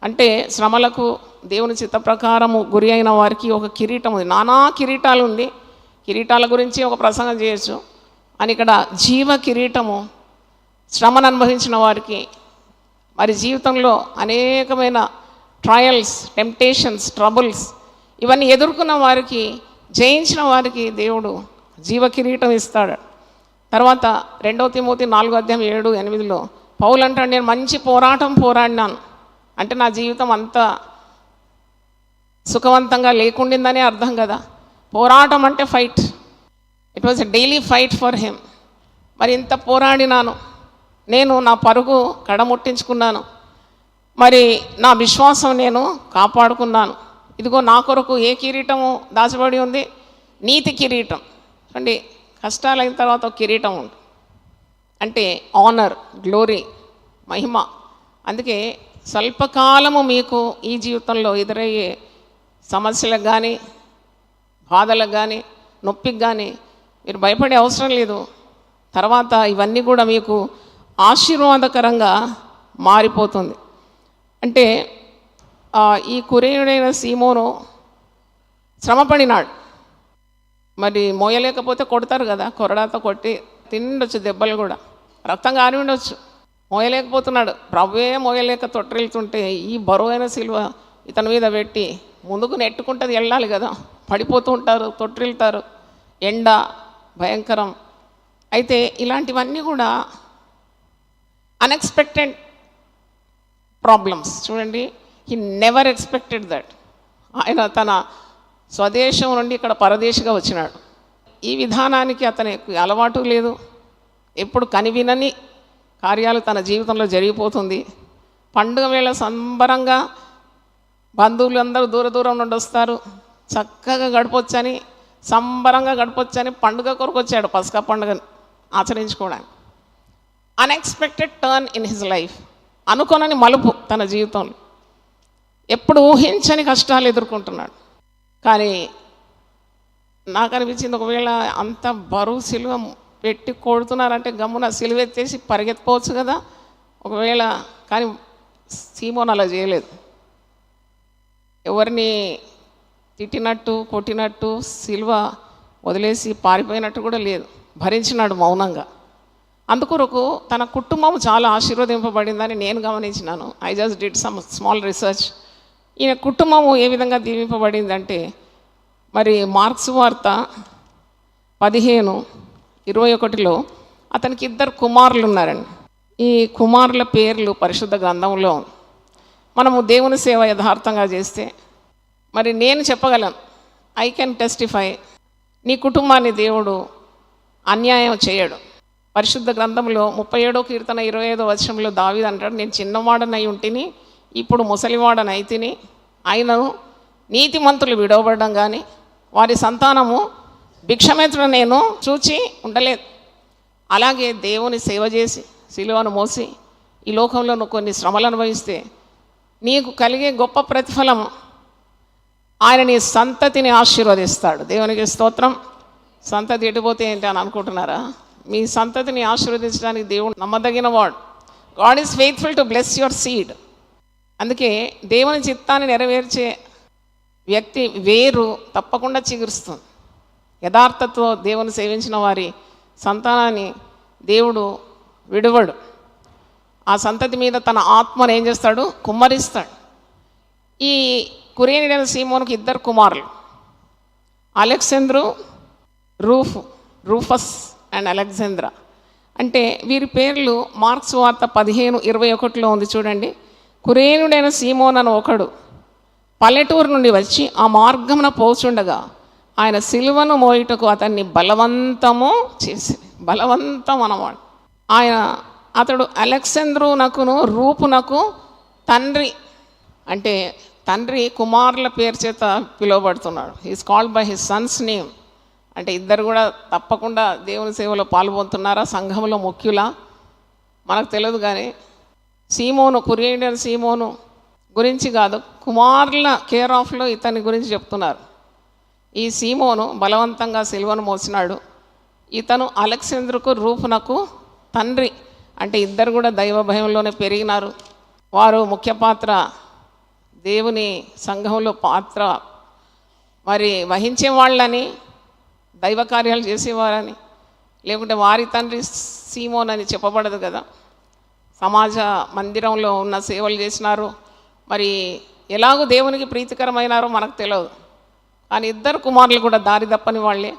అంటే శ్రమలకు దేవుని చిత్త ప్రకారము గురి అయిన వారికి ఒక కిరీటం ఉంది. నానా కిరీటాలు ఉంది, కిరీటాల గురించి ఒక ప్రసంగం చేయొచ్చు అని. ఇక్కడ జీవ కిరీటము శ్రమను అనుభవించిన వారికి, మరి జీవితంలో అనేకమైన ట్రయల్స్, టెంప్టేషన్స్, ట్రబుల్స్ ఇవన్నీ ఎదుర్కొన్న వారికి, జయించిన వారికి దేవుడు జీవ కిరీటం ఇస్తాడు. తర్వాత 2 తిమోతి 4:7-8 పౌలు అంటాడు, నేను మంచి పోరాటం పోరాడినాను. అంటే నా జీవితం అంత సుఖవంతంగా లేకుండిందనే అర్థం కదా. పోరాటం అంటే fight. It was a daily fight for him. మరి ఇంత పోరాడినాను, నేను నా పరుగు కడముట్టించుకున్నాను, మరి నా విశ్వాసం నేను కాపాడుకున్నాను. ఇదిగో నా కొరకు ఏ కిరీటము దాచబడి ఉంది? నీతి కిరీటం. అండి, కష్టాలు అయిన తర్వాత ఒక కిరీటం ఉంది, అంటే ఆనర్, గ్లోరీ, మహిమ. అందుకే స్వల్పకాలము మీకు ఈ జీవితంలో ఎదురయ్యే సమస్యలకు కానీ, బాధలకు కానీ, నొప్పికి కానీ మీరు భయపడే అవసరం లేదు. తర్వాత ఇవన్నీ కూడా మీకు ఆశీర్వాదకరంగా మారిపోతుంది. అంటే ఈ కురేయుడైన సీమోను శ్రమపడినాడు. మరి మోయలేకపోతే కొడతారు కదా, కొరడాతో కొట్టి తిండొచ్చు, దెబ్బలు కూడా, రక్తం కాని ఉండొచ్చు. మోయలేకపోతున్నాడు, ప్రభువే మోయలేక తొట్టిల్తుంటే ఈ బరువైన సిలువ ఇతని మీద పెట్టి ముందుకు నెట్టుకుంటుంది, వెళ్ళాలి కదా. పడిపోతూ ఉంటారు, తొట్టిల్తారు, ఎండ భయంకరం. అయితే ఇలాంటివన్నీ కూడా అన్ఎక్స్పెక్టెడ్ ప్రాబ్లమ్స్. చూడండి, హీ నెవర్ ఎక్స్పెక్టెడ్ దట్. ఆయన తన స్వదేశం నుండి ఇక్కడ పరదేశిగా వచ్చినాడు. ఈ విధానానికి అతనికి అలవాటు లేదు. ఎప్పుడు కనివినని కార్యాలు తన జీవితంలో జరిగిపోతుంది. పండుగ వేళ సంబరంగా బంధువులు అందరూ దూరం నుండి వస్తారు, చక్కగా గడపొచ్చని, సంబరంగా గడపొచ్చని పండుగ కొరకు వచ్చాడు, పస్కా పండుగని ఆచరించుకోవడానికి. Unexpected turn in his life. అనుకోనని మలుపు తన జీవితంలో. ఎప్పుడు ఊహించని కష్టాలు ఎదుర్కొంటున్నాడు. కానీ నాకు అనిపించింది, ఒకవేళ అంత బరువు సిలువ పెట్టి కొడుతున్నారంటే గమ్మున సిలువ ఎత్తేసి పరిగెత్తిపోవచ్చు కదా ఒకవేళ. కానీ సీమోన్ అలా చేయలేదు. ఎవరిని తిట్టినట్టు కొట్టినట్టు సిలువ వదిలేసి పారిపోయినట్టు కూడా లేదు, భరించినాడు మౌనంగా. అందుకొరకు తన కుటుంబం చాలా ఆశీర్వదింపబడిందని నేను గమనించినాను. I just did some small research. ఈయన కుటుంబము ఏ విధంగా దీవింపబడిందంటే, మరి మార్క్స్ వార్త 15:21 అతనికి 2 కుమారులు ఉన్నారండి. ఈ కుమారుల పేర్లు పరిశుద్ధ గ్రంథంలో. మనము దేవుని సేవ యథార్థంగా చేస్తే మరి నేను చెప్పగలను, ఐ కెన్ టెస్టిఫై, నీ కుటుంబాన్ని దేవుడు అన్యాయం చేయడు. పరిశుద్ధ గ్రంథంలో 37వ కీర్తన 25వ వచనంలో దావీదు అంటాడు, నేను చిన్నవాడనై ఉంటిని, ఇప్పుడు ముసలివాడనైతిని, ఆయనను నీతిమంతులు విడవబడడం కానీ వారి సంతానము భిక్షమెత్తున నేను చూచి ఉండలేదు. అలాగే దేవుని సేవ చేసి సిలువను మోసి ఈ లోకంలో నువ్వు కొన్ని శ్రమలు అనుభవిస్తే నీకు కలిగే గొప్ప ప్రతిఫలం, ఆయన నీ సంతతిని ఆశీర్వదిస్తాడు. దేవునికి స్తోత్రం. సంతతి ఎటుపోతే ఏంటి అని అనుకుంటున్నారా? మీ సంతతిని ఆశీర్వదించడానికి దేవుడు నమ్మదగిన వాడు. God is faithful to bless your seed. అందుకే దేవుని చిత్తాన్ని నెరవేర్చే వ్యక్తి వేరు తప్పకుండా చిగురుస్తుంది. యథార్థతో దేవుని సేవించిన వారి సంతానాన్ని దేవుడు విడువడు. ఆ సంతతి మీద తన ఆత్మను ఏం చేస్తాడు? కుమ్మరిస్తాడు. ఈ కురేనీయుడైన సీమోనుకు 2 కుమారులు, అలెగ్జాంద్రు, రూఫస్ అండ్ అలెగ్జాంద్రా. అంటే వీరి పేర్లు మార్క్స్ వార్త 15:21 ఉంది చూడండి. కురేనీయుడైన సీమోన్ అని ఒకడు పల్లెటూరు నుండి వచ్చి ఆ మార్గమున పోచుండగా ఆయన సిలువను మోయుటకు అతన్ని బలవంతము చేసి, బలవంతం అన్నమాట. అతడు అలెగ్జాంద్రునకును రూపునకు తండ్రి. అంటే తండ్రి కుమారుల పేరు చేత పిలువబడుతున్నాడు. He's called by his sons name. అంటే ఇద్దరు కూడా తప్పకుండా దేవుని సేవలో పాల్గొంటున్నారా? సంఘంలో ముఖ్యులా మనకు తెలియదు. కానీ సీమోను, కురేనీయుడైన సీమోను గురించి కాదు, కుమారుల కేర్ ఆఫ్లో ఇతని గురించి చెప్తున్నారు. ఈ సీమోను బలవంతంగా సిలువను మోసినాడు. ఇతను అలెగ్జాంద్రుకు రూపునకు తండ్రి. అంటే ఇద్దరు కూడా దైవ భయంలోనే పెరిగినారు. వారు ముఖ్య పాత్ర, దేవుని సంఘంలో పాత్ర మరి వహించే వాళ్ళని, దైవ కార్యాలు చేసేవారని, లేకుంటే వారి తండ్రి సీమోన్ అని చెప్పబడదు కదా. సమాజ మందిరంలో ఉన్న సేవలు చేసినారు. మరి ఎలాగో దేవునికి ప్రీతికరమైనారో మనకు తెలియదు. కానీ 2 కుమారులు కూడా దారి తప్పని వాళ్ళే,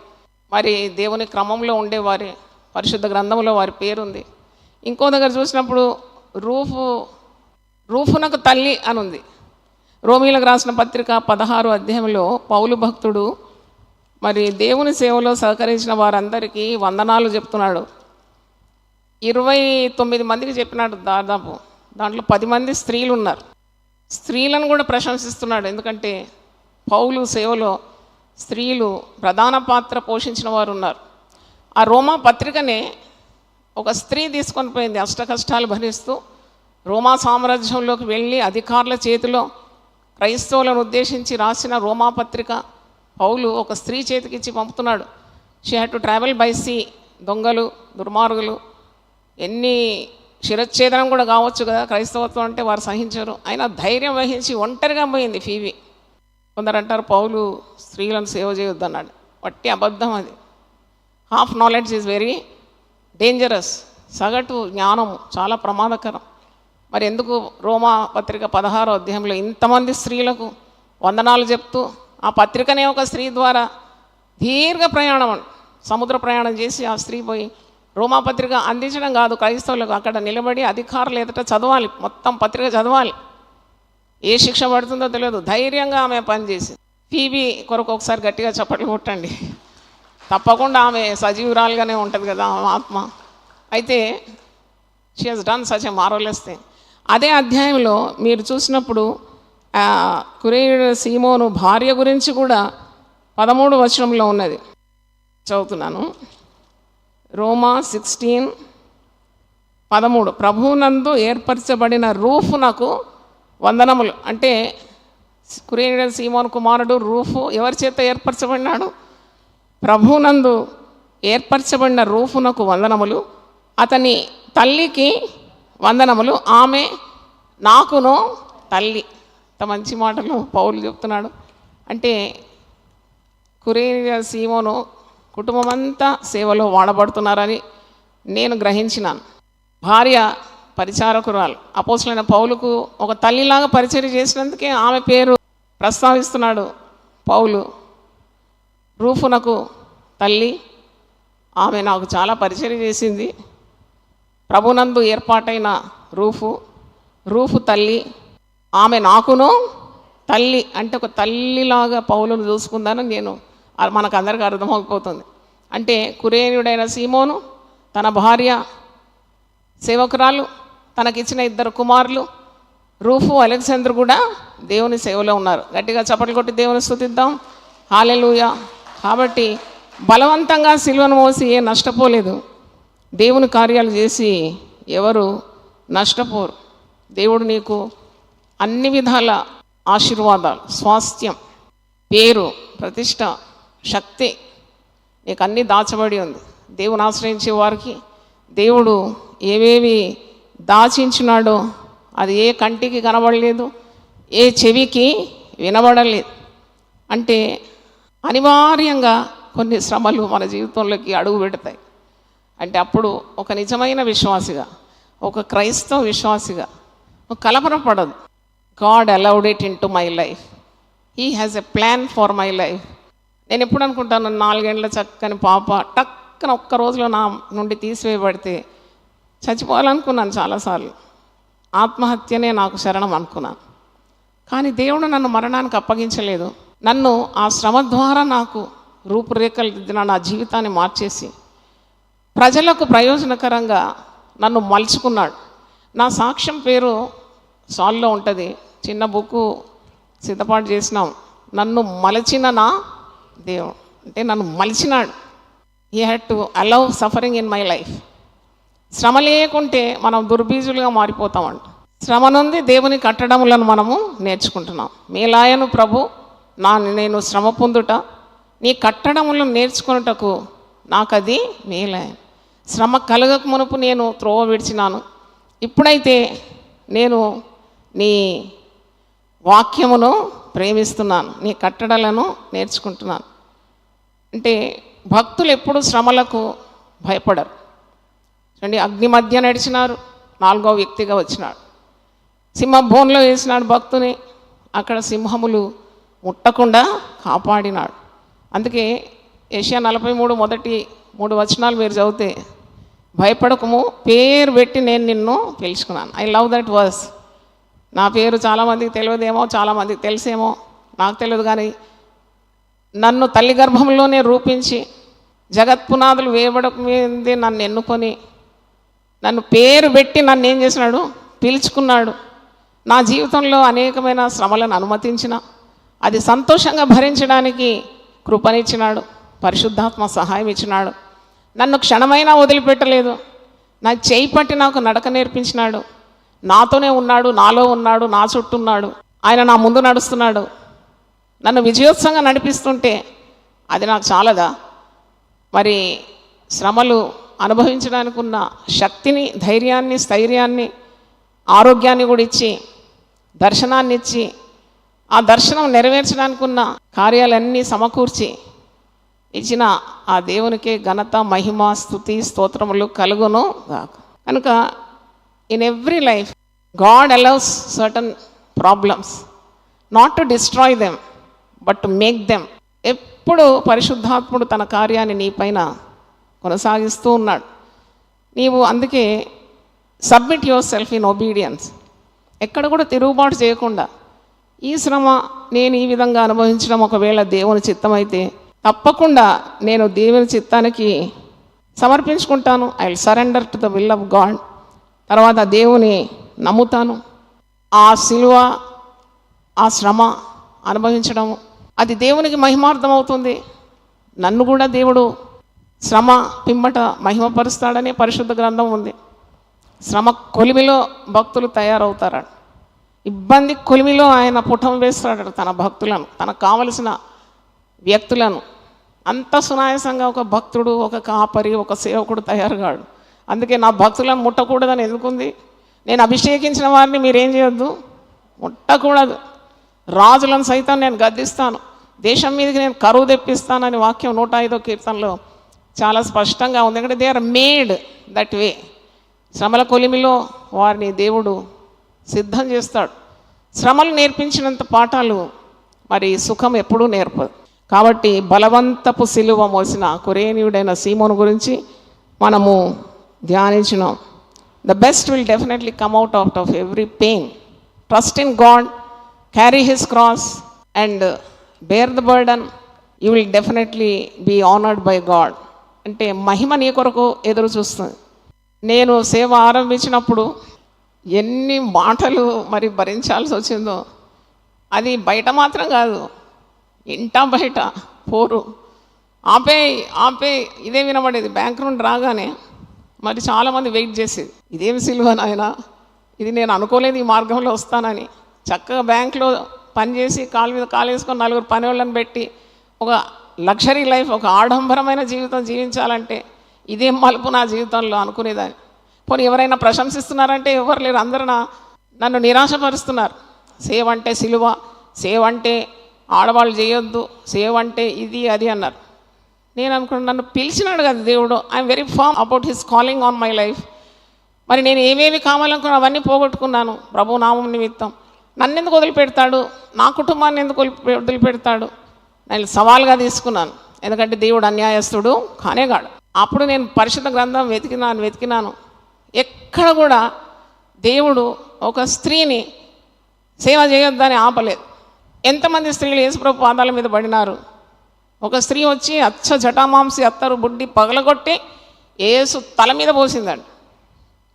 మరి దేవుని క్రమంలో ఉండేవారే. పరిశుద్ధ గ్రంథంలో వారి పేరుంది. ఇంకో దగ్గర చూసినప్పుడు రూఫునకు తల్లి అని ఉంది. రోమీలకు రాసిన పత్రిక 16వ అధ్యాయంలో పౌలు భక్తుడు మరి దేవుని సేవలో సహకరించిన వారందరికీ వందనాలు చెప్తున్నాడు. 29 మందికి చెప్పినాడు దాదాపు. దాంట్లో 10 మంది స్త్రీలు ఉన్నారు. స్త్రీలను కూడా ప్రశంసిస్తున్నాడు. ఎందుకంటే పౌలు సేవలో స్త్రీలు ప్రధాన పాత్ర పోషించిన వారు ఉన్నారు. ఆ రోమా పత్రికనే ఒక స్త్రీ తీసుకొని పోయింది. అష్ట కష్టాలు భరిస్తూ రోమా సామ్రాజ్యంలోకి వెళ్ళి అధికారుల చేతిలో క్రైస్తవులను ఉద్దేశించి రాసిన రోమా పత్రిక పౌలు ఒక స్త్రీ చేతికి ఇచ్చి పంపుతున్నాడు. She had to travel by sea. దొంగలు, దుర్మార్గులు, ఎన్ని శిరచ్ఛేదనం కూడా కావచ్చు కదా క్రైస్తవత్వం అంటే, వారు సహించరు. అయినా ధైర్యం వహించి ఒంటరిగా పోయింది ఫీబీ. కొందరు అంటారు పౌలు స్త్రీలను సేవ చేయొద్దన్నాడు. వట్టి అబద్ధం అది. Half knowledge is very dangerous. సగటు జ్ఞానము చాలా ప్రమాదకరం. మరి ఎందుకు రోమా పత్రిక 16వ అధ్యాయంలో ఇంతమంది స్త్రీలకు వందనాలు చెప్తూ, ఆ పత్రికనే ఒక స్త్రీ ద్వారా దీర్ఘ ప్రయాణం, సముద్ర ప్రయాణం చేసి ఆ స్త్రీ పోయి రోమా పత్రిక అందించడం కాదు, క్రైస్తవులకు అక్కడ నిలబడి అధికారులు ఎదుట చదవాలి, మొత్తం పత్రిక చదవాలి. ఏ శిక్ష పడుతుందో తెలియదు. ధైర్యంగా ఆమె పనిచేసి ఫీబీ కొరకు ఒకసారి గట్టిగా చప్పట్లు కొట్టండి. తప్పకుండా ఆమె సజీవురాలుగానే ఉంటుంది కదా ఆమె ఆత్మ. అయితే she has done such a marvellous thing. అదే అధ్యాయంలో మీరు చూసినప్పుడు కురేనీయుడైన సీమోను భార్య గురించి కూడా 13వ వచనంలో ఉన్నది. చదువుతున్నాను. రోమా 16:13 ప్రభువునందు ఏర్పరచబడిన రూఫునకు వందనములు. అంటే కురేనీయుడైన సీమోను కుమారుడు రూఫు ఎవరి చేత ఏర్పరచబడినాడు? ప్రభువునందు ఏర్పరచబడిన రూఫునకు వందనములు, అతని తల్లికి వందనములు, ఆమె నాకును తల్లి. ఇంత మంచి మాటలు పౌలు చెప్తున్నాడు. అంటే కురేనీయుడైన సీమోను కుటుంబం అంతా సేవలో వాడబడుతున్నారని నేను గ్రహించినాను. భార్య పరిచారకురాలు. అపోస్తలుడైన పౌలుకు ఒక తల్లిలాగా పరిచర్య చేసినందుకే ఆమె పేరు ప్రస్తావిస్తున్నాడు పౌలు. రూఫునకు తల్లి, ఆమె నాకు చాలా పరిచర్య చేసింది. ప్రభునందు ఏర్పాటైన రూఫు తల్లి, ఆమె నాకును తల్లి. అంటే ఒక తల్లిలాగా పౌలును చూసుకుందానని నేను మనకు అందరికీ అర్థమైపోతుంది. అంటే కురేనీయుడైన సీమోను తన భార్య సేవకురాలు, తనకిచ్చిన 2 కుమారులు రూఫు, అలెగ్జాండర్ కూడా దేవుని సేవలో ఉన్నారు. గట్టిగా చప్పట్లు కొట్టి దేవుని స్తుతిద్దాం. హల్లెలూయా. కాబట్టి బలవంతంగా సిలువను మోసి ఏ నష్టపోలేదు. దేవుని కార్యాలు చేసి ఎవరు నష్టపోరు. దేవుడు నీకు అన్ని విధాల ఆశీర్వాదాలు, స్వాస్థ్యం, పేరు, ప్రతిష్ట, శక్తి నీకు అన్నీ దాచబడి ఉంది. దేవుని ఆశ్రయించే వారికి దేవుడు ఏవేవి దాచించినాడో అది ఏ కంటికి కనబడలేదు, ఏ చెవికి వినబడలేదు. అంటే అనివార్యంగా కొన్ని శ్రమలు మన జీవితంలోకి అడుగు పెడతాయి. అంటే అప్పుడు ఒక నిజమైన విశ్వాసిగా, ఒక క్రైస్తవ విశ్వాసిగా కలవరపడదు. God allowed it in to my life, he has a plan for my life. నేను ఎప్పుడు అనుకుంటాను, 4 ఏళ్ల చక్కని పాప టక్కన ఒక్క రోజులో నా నుండి తీసివేయబడితే చచ్చిపోవాలనుకున్నాను చాలాసార్లు. ఆత్మహత్యనే నాకు శరణం అనుకున్నాను. కానీ దేవుడు నన్ను మరణానికి అప్పగించలేదు. నన్ను ఆ శ్రమ ద్వారా నాకు రూపురేఖలు దిద్దిన నా జీవితాన్ని మార్చేసి ప్రజలకు ప్రయోజనకరంగా నన్ను మలుచుకున్నాడు. నా సాక్ష్యం పేరు సాల్లో ఉంటుంది. చిన్న బుక్కు సిద్ధపాటు చేసినాం. నన్ను మలచిన నా దేవుడు, అంటే నన్ను మలిచినాడు. He had to allow suffering in my life. శ్రమ లేకుంటే మనం దుర్బీజులుగా మారిపోతామంట. శ్రమ నుండి దేవుని కట్టడములను మనము నేర్చుకుంటున్నాం. మేలాయను ప్రభు నేను శ్రమ పొందుట నీ కట్టడములను నేర్చుకున్నటకు నాకు అది మేలాయను. శ్రమ కలగక మునుపు నేను త్రోవ విడిచినాను, ఇప్పుడైతే నేను నీ వాక్యమును ప్రేమిస్తున్నాను, నీ కట్టడలను నేర్చుకుంటున్నాను. అంటే భక్తులు ఎప్పుడు శ్రమలకు భయపడరు. చూడండి, అగ్ని మధ్య నడిచినారు, 4వ వ్యక్తిగా వచ్చినాడు. సింహ బోన్లో వేసినాడు భక్తుని, అక్కడ సింహములు ముట్టకుండా కాపాడినాడు. అందుకే యెషయా 43 మొదటి 3 వచనాలు మీరు చదివితే, భయపడకము, పేరు పెట్టి నేను నిన్ను పిలుచుకున్నాను. I love that verse. నా పేరు చాలామందికి తెలియదేమో, చాలామందికి తెలిసేమో, నాకు తెలియదు. కానీ నన్ను తల్లి గర్భంలోనే రూపించి జగత్పునాదులు వేయబడక మీదే నన్ను ఎన్నుకొని నన్ను పేరు పెట్టి నన్ను ఏం చేసినాడు, పిలుచుకున్నాడు. నా జీవితంలో అనేకమైన శ్రమలను అనుమతించిన, అది సంతోషంగా భరించడానికి కృపనిచ్చినాడు, పరిశుద్ధాత్మ సహాయం ఇచ్చినాడు. నన్ను క్షణమైనా వదిలిపెట్టలేదు. నా చేయి పట్టి నాకు నడక నేర్పించినాడు. నాతోనే ఉన్నాడు, నాలో ఉన్నాడు, నా చుట్టూ ఉన్నాడు. ఆయన నా ముందు నడుస్తున్నాడు. నన్ను విజయోత్సవంగా నడిపిస్తుంటే అది నాకు చాలదా? మరి శ్రమలు అనుభవించడానికి ఉన్న శక్తిని, ధైర్యాన్ని, స్థైర్యాన్ని, ఆరోగ్యాన్ని కూడా ఇచ్చి, దర్శనాన్ని ఇచ్చి, ఆ దర్శనం నెరవేర్చడానికి ఉన్న కార్యాలన్నీ సమకూర్చి ఇచ్చిన ఆ దేవునికే ఘనత, మహిమ, స్తుతి, స్తోత్రములు కలుగును గాక. కనుక in every life God allows certain problems not to destroy them but to make them. ఎప్పుడు పరిశుద్ధాత్ముడు తన కార్యాన్ని నీ పైన కొనసాగిస్తూ ఉన్నాడు. నీవు అందుకే submit your self in obedience. ఎక్కడ కూడా తిరుగుబాటు చేయకుండా, ఈ శ్రమ నేను ఈ విధంగా అనుభవించడం ఒకవేళ దేవుని చిత్తమైతే తప్పకుండా నేను దేవుని చిత్తానికి సమర్పించుకుంటాను. I will surrender to the will of God. తర్వాత దేవుని నమ్ముతాను. ఆ సిలువ, ఆ శ్రమ అనుభవించడం అది దేవునికి మహిమార్థం అవుతుంది. నన్ను కూడా దేవుడు శ్రమ పిమ్మట మహిమపరుస్తాడని పరిశుద్ధ గ్రంథం ఉంది. శ్రమ కొలిమిలో భక్తులు తయారవుతారు. ఇబ్బంది కొలిమిలో ఆయన పుటం వేస్తాడు తన భక్తులను, తనకు కావలసిన వ్యక్తులను. అంత సునాయాసంగా ఒక భక్తుడు, ఒక కాపరి, ఒక సేవకుడు తయారు కాడు. అందుకే నా భక్తులను ముట్టకూడదని ఎందుకుంది? నేను అభిషేకించిన వారిని మీరేం చేయొద్దు, ముట్టకూడదు. రాజులను సైతం నేను గద్దిస్తాను, దేశం మీదకి నేను కరువు తెప్పిస్తానని వాక్యం 105వ కీర్తనలో చాలా స్పష్టంగా ఉంది. ఎందుకంటే they are made that way. శ్రమల కొలిమిలో వారిని దేవుడు సిద్ధం చేస్తాడు. శ్రమలు నేర్పించినంత పాఠాలు మరి సుఖం ఎప్పుడూ నేర్పదు. కాబట్టి బలవంతపు సిలువ మోసిన కురేనీయుడైన సీమోను గురించి మనము ధ్యానించినాం. The best will definitely come out of every pain. Trust in God, carry his cross and bear the burden. You will definitely be honoured by God. అంటే మహిమ నీ కొరకు ఎదురు చూస్తుంది. నేను సేవ ఆరంభించినప్పుడు ఎన్ని మాటలు మరి భరించాల్సి వచ్చిందో, అది బయట మాత్రం కాదు, ఇంట బయట పోరు. ఆపే ఇదే వినబడేది. బ్యాంక్ నుండి రాగానే మరి చాలామంది వెయిట్ చేసేది, ఇదేమి సిలువ నాయనా, ఇది నేను అనుకోలేదు ఈ మార్గంలో వస్తానని. చక్కగా బ్యాంక్లో పనిచేసి కాలు మీద కాలు వేసుకొని 4 పని వాళ్ళని పెట్టి ఒక లగ్జరీ లైఫ్, ఒక ఆడంబరమైన జీవితం జీవించాలంటే ఇదేం మలుపు నా జీవితంలో అనుకునేదాన్ని. పోనీ ఎవరైనా ప్రశంసిస్తున్నారంటే ఎవరు లేరు, అందరూ నన్ను నిరాశపరుస్తున్నారు. సేవ అంటే సిలువ, సేవ అంటే ఆడవాళ్ళు చేయొద్దు, సేవ అంటే ఇది అది అన్నారు. నేను అనుకున్నాను, నన్ను పిలిచినాడు కదా దేవుడు, I'm very firm about his calling on my life. మరి నేను ఏమేమి కావాలనుకున్నా అవన్నీ పోగొట్టుకున్నాను ప్రభు నామం నిమిత్తం. నన్ను ఎందుకు వదిలిపెడతాడు, నా కుటుంబాన్ని ఎందుకు వదిలిపెడతాడు? నేను సవాల్గా తీసుకున్నాను. ఎందుకంటే దేవుడు అన్యాయస్తుడు కానేగాడు. అప్పుడు నేను పరిశుద్ధ గ్రంథం వెతికినాను. ఎక్కడ కూడా దేవుడు ఒక స్త్రీని సేవ చేయొద్దని ఆపలేదు. ఎంతమంది స్త్రీలు యేసుప్రభు పాదాల మీద పడినారు. ఒక స్త్రీ వచ్చి అచ్చ జటామాంసి అత్తరు బుడ్డి పగలగొట్టి యేసు తల మీద పోసిందండి.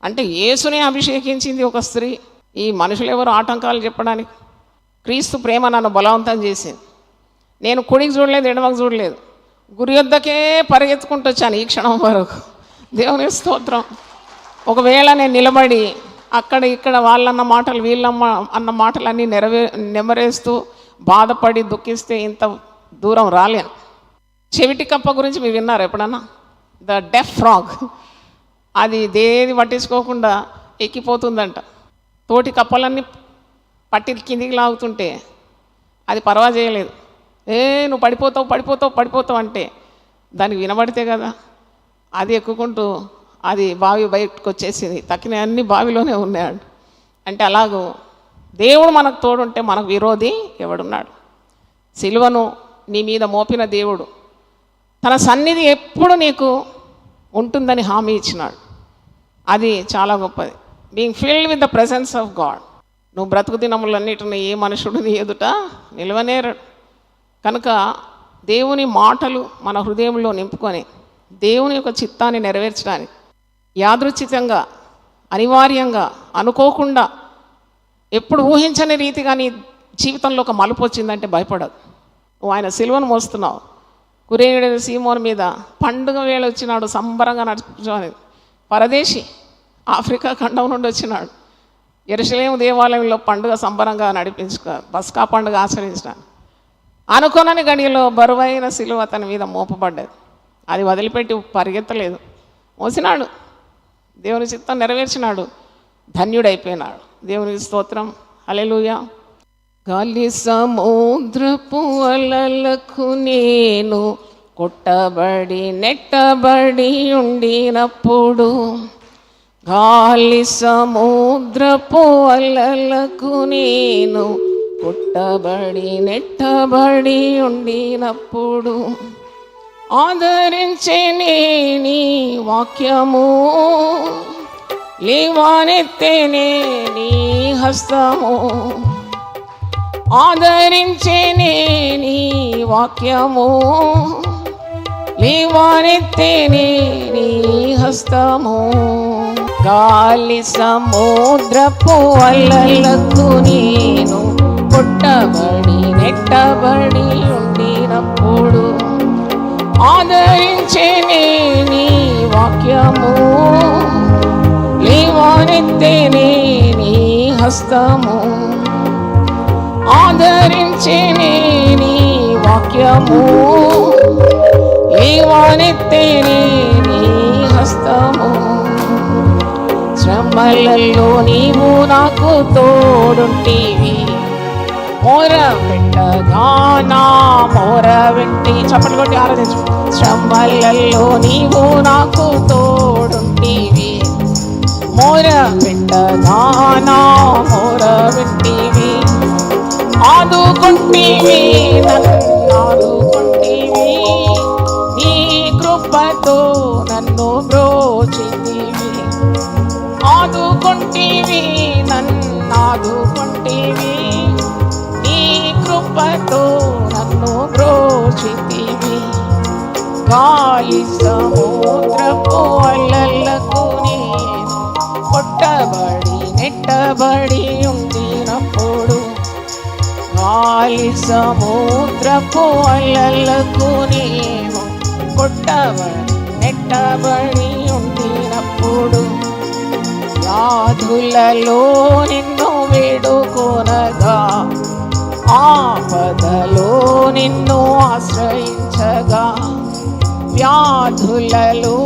అంటే యేసునే అభిషేకించింది ఒక స్త్రీ. ఈ మనుషులు ఎవరు ఆటంకాలు చెప్పడానికి? క్రీస్తు ప్రేమ నన్ను బలవంతం చేసింది. నేను కుడికి చూడలేదు, ఎడమకు చూడలేదు, గురి వద్దకే పరిగెత్తుకుంటూ వచ్చాను ఈ క్షణం వరకు. దేవుని స్తోత్రం. ఒకవేళ నేను నిలబడి అక్కడ ఇక్కడ వాళ్ళన్న మాటలు వీళ్ళమ్మ అన్న మాటలు అన్నీ నెమరేస్తూ బాధపడి దుఃఖిస్తే ఇంత దూరం రాలేను. చెవిటి కప్ప గురించి మీరు విన్నారు ఎప్పుడన్నా? The deaf frog. అది దేది పట్టించుకోకుండా ఎక్కిపోతుందంట. తోటి కప్పలన్నీ పట్టి కిందికి లాగుతుంటే అది పర్వా చేయలేదు. నువ్వు పడిపోతావు అంటే దానికి వినబడితే కదా అది ఎక్కుకుంటూ అది బావి బయటకు వచ్చేసింది. తక్కిన అన్ని బావిలోనే ఉన్నాడు. అంటే అలాగూ దేవుడు మనకు తోడుంటే మనకు విరోధి ఎవడున్నాడు? సిలువను నీ మీద మోపిన దేవుడు తన సన్నిధి ఎప్పుడు నీకు ఉంటుందని హామీ ఇచ్చినాడు. అది చాలా గొప్పది. Being filled with the presence of God. నువ్వు బ్రతుకు దినములన్నిటిని ఏ మనుషుడు నీ ఎదుట నిలవనేరడు. కనుక దేవుని మాటలు మన హృదయంలో నింపుకొని దేవుని యొక్క చిత్తాన్ని నెరవేర్చడానికి యాదృచ్ఛికంగా, అనివార్యంగా, అనుకోకుండా, ఎప్పుడు ఊహించని రీతిగా నీ జీవితంలో ఒక మలుపు వచ్చిందంటే భయపడదు. నువ్వు ఆయన సిలువను మోస్తున్నావు. కురేనీయుడైన సీమోను మీద పండుగ వేళ వచ్చినాడు, సంబరంగా నడుచుకుని. పరదేశి, ఆఫ్రికా ఖండం నుండి వచ్చినాడు. యెరూషలేము దేవాలయంలో పండుగ సంబరంగా పస్కా పండుగ ఆచరించినాడు. అనుకోనని గడియలో బరువైన సిలువ అతని మీద మోపబడ్డది. అది వదిలిపెట్టి పరిగెత్తలేదు, మోసినాడు. దేవుని చిత్తం నెరవేర్చినాడు, ధన్యుడైపోయినాడు. దేవునికి స్తోత్రం. హల్లెలూయా. గాలి సముద్రపు అలలకు నేను కొట్టబడి నెట్టబడి ఉండినప్పుడు, గాలి సముద్రపు అలలకు నేను కొట్టబడి నెట్టబడి ఉండినప్పుడు, ఆదరించే నీ వాక్యము, లేవనెత్తేనే నీ హస్తము. ఆదరించే నీ వాక్యము, లేవనెత్తేనే నీ హస్తము. గాలి సముద్రపు అలలకు నేను కొట్టబడి నెట్టబడి ఉండినప్పుడు, ఆదరించే నీ వాక్యము, లేవనెత్తేనే నీ హస్తము. ఆదరించేనే నీ వాక్యము, లేవనెత్తేనే నీ హస్తము. శ్రమలలో నీవు నాకు తోడుంటివి, మోర పెట్టగా నా మోర వింటి. చప్పట్లు కొట్టి ఆరాధించు. శ్రమలలో నీవు నాకు తోడుంటివి, మోర పెట్టగా నా మోర వింటివి. ఆదుకుంటివి నన్ను ఆదుకుంటివి, నీ కృపతో నన్ను బ్రోచితివి. ఆదుకుంటివి నన్ను ఆదుకుంటివి, నీ కృపతో నన్ను బ్రోచితివి. గాలి సముద్రపు అలలకు నేను కొట్టబడి నెట్టబడి ఉండినప్పుడు, గాలి సముద్రపు అలలకు నేను కొట్టబడి నెట్టబడి ఉండినప్పుడు, వ్యాధులలో నిన్ను వేడుకొనగా, ఆపదలో నిన్ను ఆశ్రయించగా, వ్యాధులలో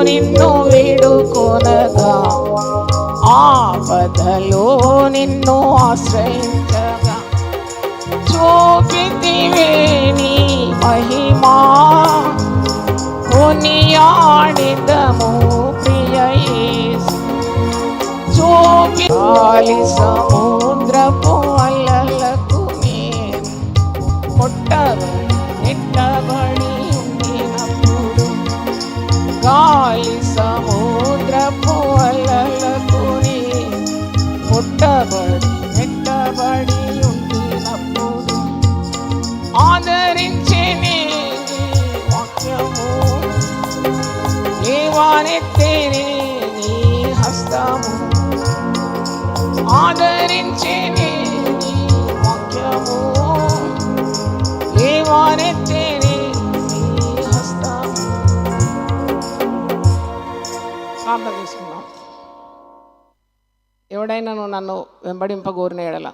నిన్ను వేడుకొనగా, ఆపదలో నిన్ను ఆశ్రయించగా, చూపితివే నీ మహిమా, కొనియాడిదము ప్రియ యేసు. గాలి సముద్రపు అలలకు నేను కొట్టబడి నెట్టబడి ఉండినప్పుడు, గాలి సముద్రపు అలలకు నేను కొట్టబడి నెట్టబడి ఉండినప్పుడు, ఆదరించేనే వాక్యము, లేవనెత్తేనే నీ హస్తము. ఆదరించేనే నీ వాక్యము, లేవనెత్తేనే నీ హస్తము. ప్రార్థన చేసుకుందాం. ఎవడైనా నన్ను వెంబడింపగోరిన ఎడల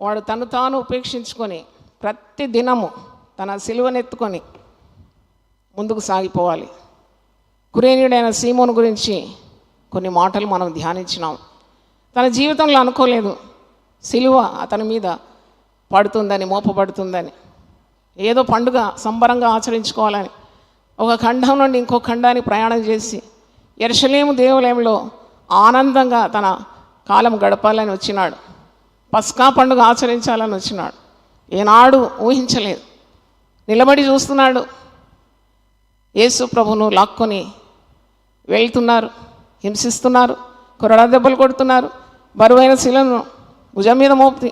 వాడు తను తాను ఉపేక్షించుకొని ప్రతి దినము తన సిలువనెత్తుకొని ముందుకు సాగిపోవాలి. కురేనీయుడైన సీమోను గురించి కొన్ని మాటలు మనం ధ్యానించినాం. తన జీవితంలో అనుకోలేదు సిలువ అతని మీద పడుతుందని, మోపబడుతుందని. ఏదో పండుగ సంబరంగా ఆచరించుకోవాలని ఒక ఖండం నుండి ఇంకో ఖండానికి ప్రయాణం చేసి యెరూషలేము దేవాలయంలో ఆనందంగా తన కాలం గడపాలని వచ్చినాడు. పస్కా పండుగ ఆచరించాలని వచ్చినాడు. ఏనాడు ఊహించలేదు. నిలబడి చూస్తున్నాడు, యేసు ప్రభును లాక్కొని వెళ్తున్నారు, హింసిస్తున్నారు, కొరడా దెబ్బలు కొడుతున్నారు, బరువైన శిలను భుజం మీద మోపి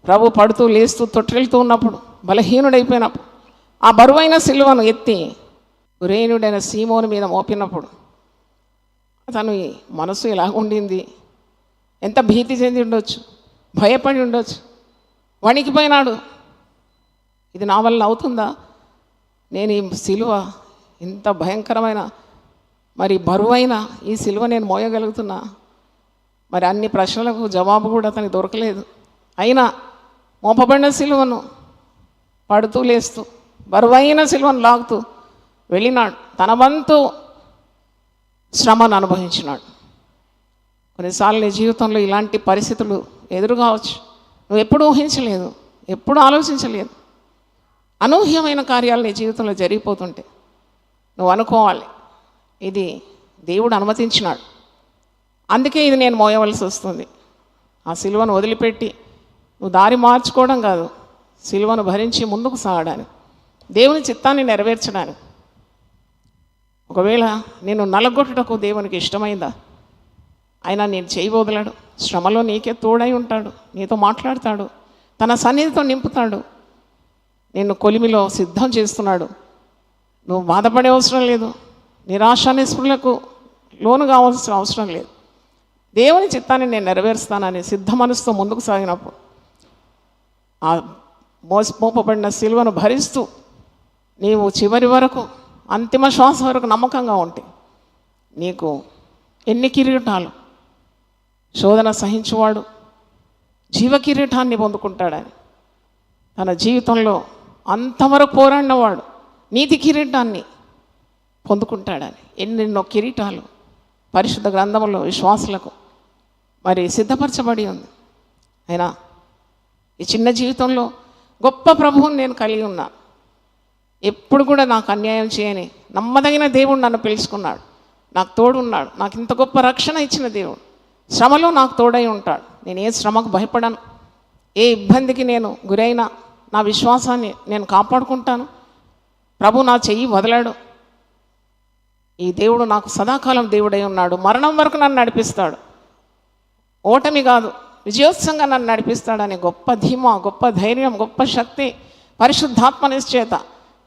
ప్రభు పడుతూ లేస్తూ తొట్టిల్తూ ఉన్నప్పుడు, బలహీనుడైపోయినప్పుడు ఆ బరువైన శిలువను ఎత్తి కురేనుడైన సీమోను మీద మోపినప్పుడు అతను మనసు ఎలా ఉండింది? ఎంత భీతి చెంది ఉండొచ్చు, భయపడి ఉండొచ్చు, వణికిపోయినాడు. ఇది నా వల్ల అవుతుందా? నేను ఈ సిలువ ఇంత భయంకరమైన మరి బరువైన ఈ సిలువ నేను మోయగలుగుతున్నా? మరి అన్ని ప్రశ్నలకు జవాబు కూడా అతనికి దొరకలేదు. అయినా మోపబడిన సిలువను పడుతూ లేస్తూ బరువైన సిలువను లాగుతూ వెళ్ళినాడు. తన వంతు శ్రమను అనుభవించినాడు. కొన్నిసార్లు నీ జీవితంలో ఇలాంటి పరిస్థితులు ఎదురు కావచ్చు. నువ్వు ఎప్పుడు ఊహించలేదు, ఎప్పుడు ఆలోచించలేదు. అనూహ్యమైన కార్యాలు నీ జీవితంలో జరిగిపోతుంటే నువ్వు అనుకోవాలి, ఇది దేవుడు అనుమతించినాడు, అందుకే ఇది నేను మోయవలసి వస్తుంది. ఆ సిలువను వదిలిపెట్టి నువ్వు దారి మార్చుకోవడం కాదు, సిలువను భరించి ముందుకు సాగడానికి, దేవుని చిత్తాన్ని నెరవేర్చడానికి. ఒకవేళ నేను నలగొట్టుటకు దేవునికి ఇష్టమైందా? ఆయన నేను చేయబోదలాడు. శ్రమలో నీకే తోడై ఉంటాడు, నీతో మాట్లాడతాడు, తన సన్నిధితో నింపుతాడు, నిన్ను కొలిమిలో సిద్ధం చేస్తున్నాడు. నువ్వు బాధపడే అవసరం లేదు, నిరాశ నిస్పృహలకు లోను కావాల్సిన అవసరం లేదు. దేవుని చిత్తాన్ని నేను నెరవేరుస్తానని సిద్ధ మనసుతో ముందుకు సాగినప్పుడు ఆ మోపబడిన సిలువను భరిస్తూ నీవు చివరి వరకు, అంతిమ శ్వాస వరకు నమ్మకంగా ఉంటే నీకు ఎన్ని కిరీటాలు. శోధన సహించువాడు జీవ కిరీటాన్ని పొందుకుంటాడని. తన జీవితంలో అంతవరకు పోరాడినవాడు నీతి కిరీటాన్ని పొందుకుంటాడని. ఎన్నెన్నో కిరీటాలు పరిశుద్ధ గ్రంథంలో విశ్వాసులకు మరి సిద్ధపరచబడి ఉంది. అయినా ఈ చిన్న జీవితంలో గొప్ప ప్రభువుని నేను కలిగి ఉన్నాను. ఎప్పుడు కూడా నాకు అన్యాయం చేయని నమ్మదగిన దేవుడు నన్ను పిలుచుకున్నాడు, నాకు తోడున్నాడు. నాకు ఇంత గొప్ప రక్షణ ఇచ్చిన దేవుడు శ్రమలో నాకు తోడై ఉంటాడు. నేను ఏ శ్రమకు భయపడను, ఏ ఇబ్బందికి నేను గురైనా నా విశ్వాసాన్ని నేను కాపాడుకుంటాను. ప్రభు నా చెయ్యి వదలాడు. ఈ దేవుడు నాకు సదాకాలం దేవుడై ఉన్నాడు. మరణం వరకు నన్ను నడిపిస్తాడు. ఓటమి కాదు, విజయోత్సవంగా నన్ను నడిపిస్తాడని గొప్ప ధీమా, గొప్ప ధైర్యం, గొప్ప శక్తి, పరిశుద్ధాత్మ నిశ్చయత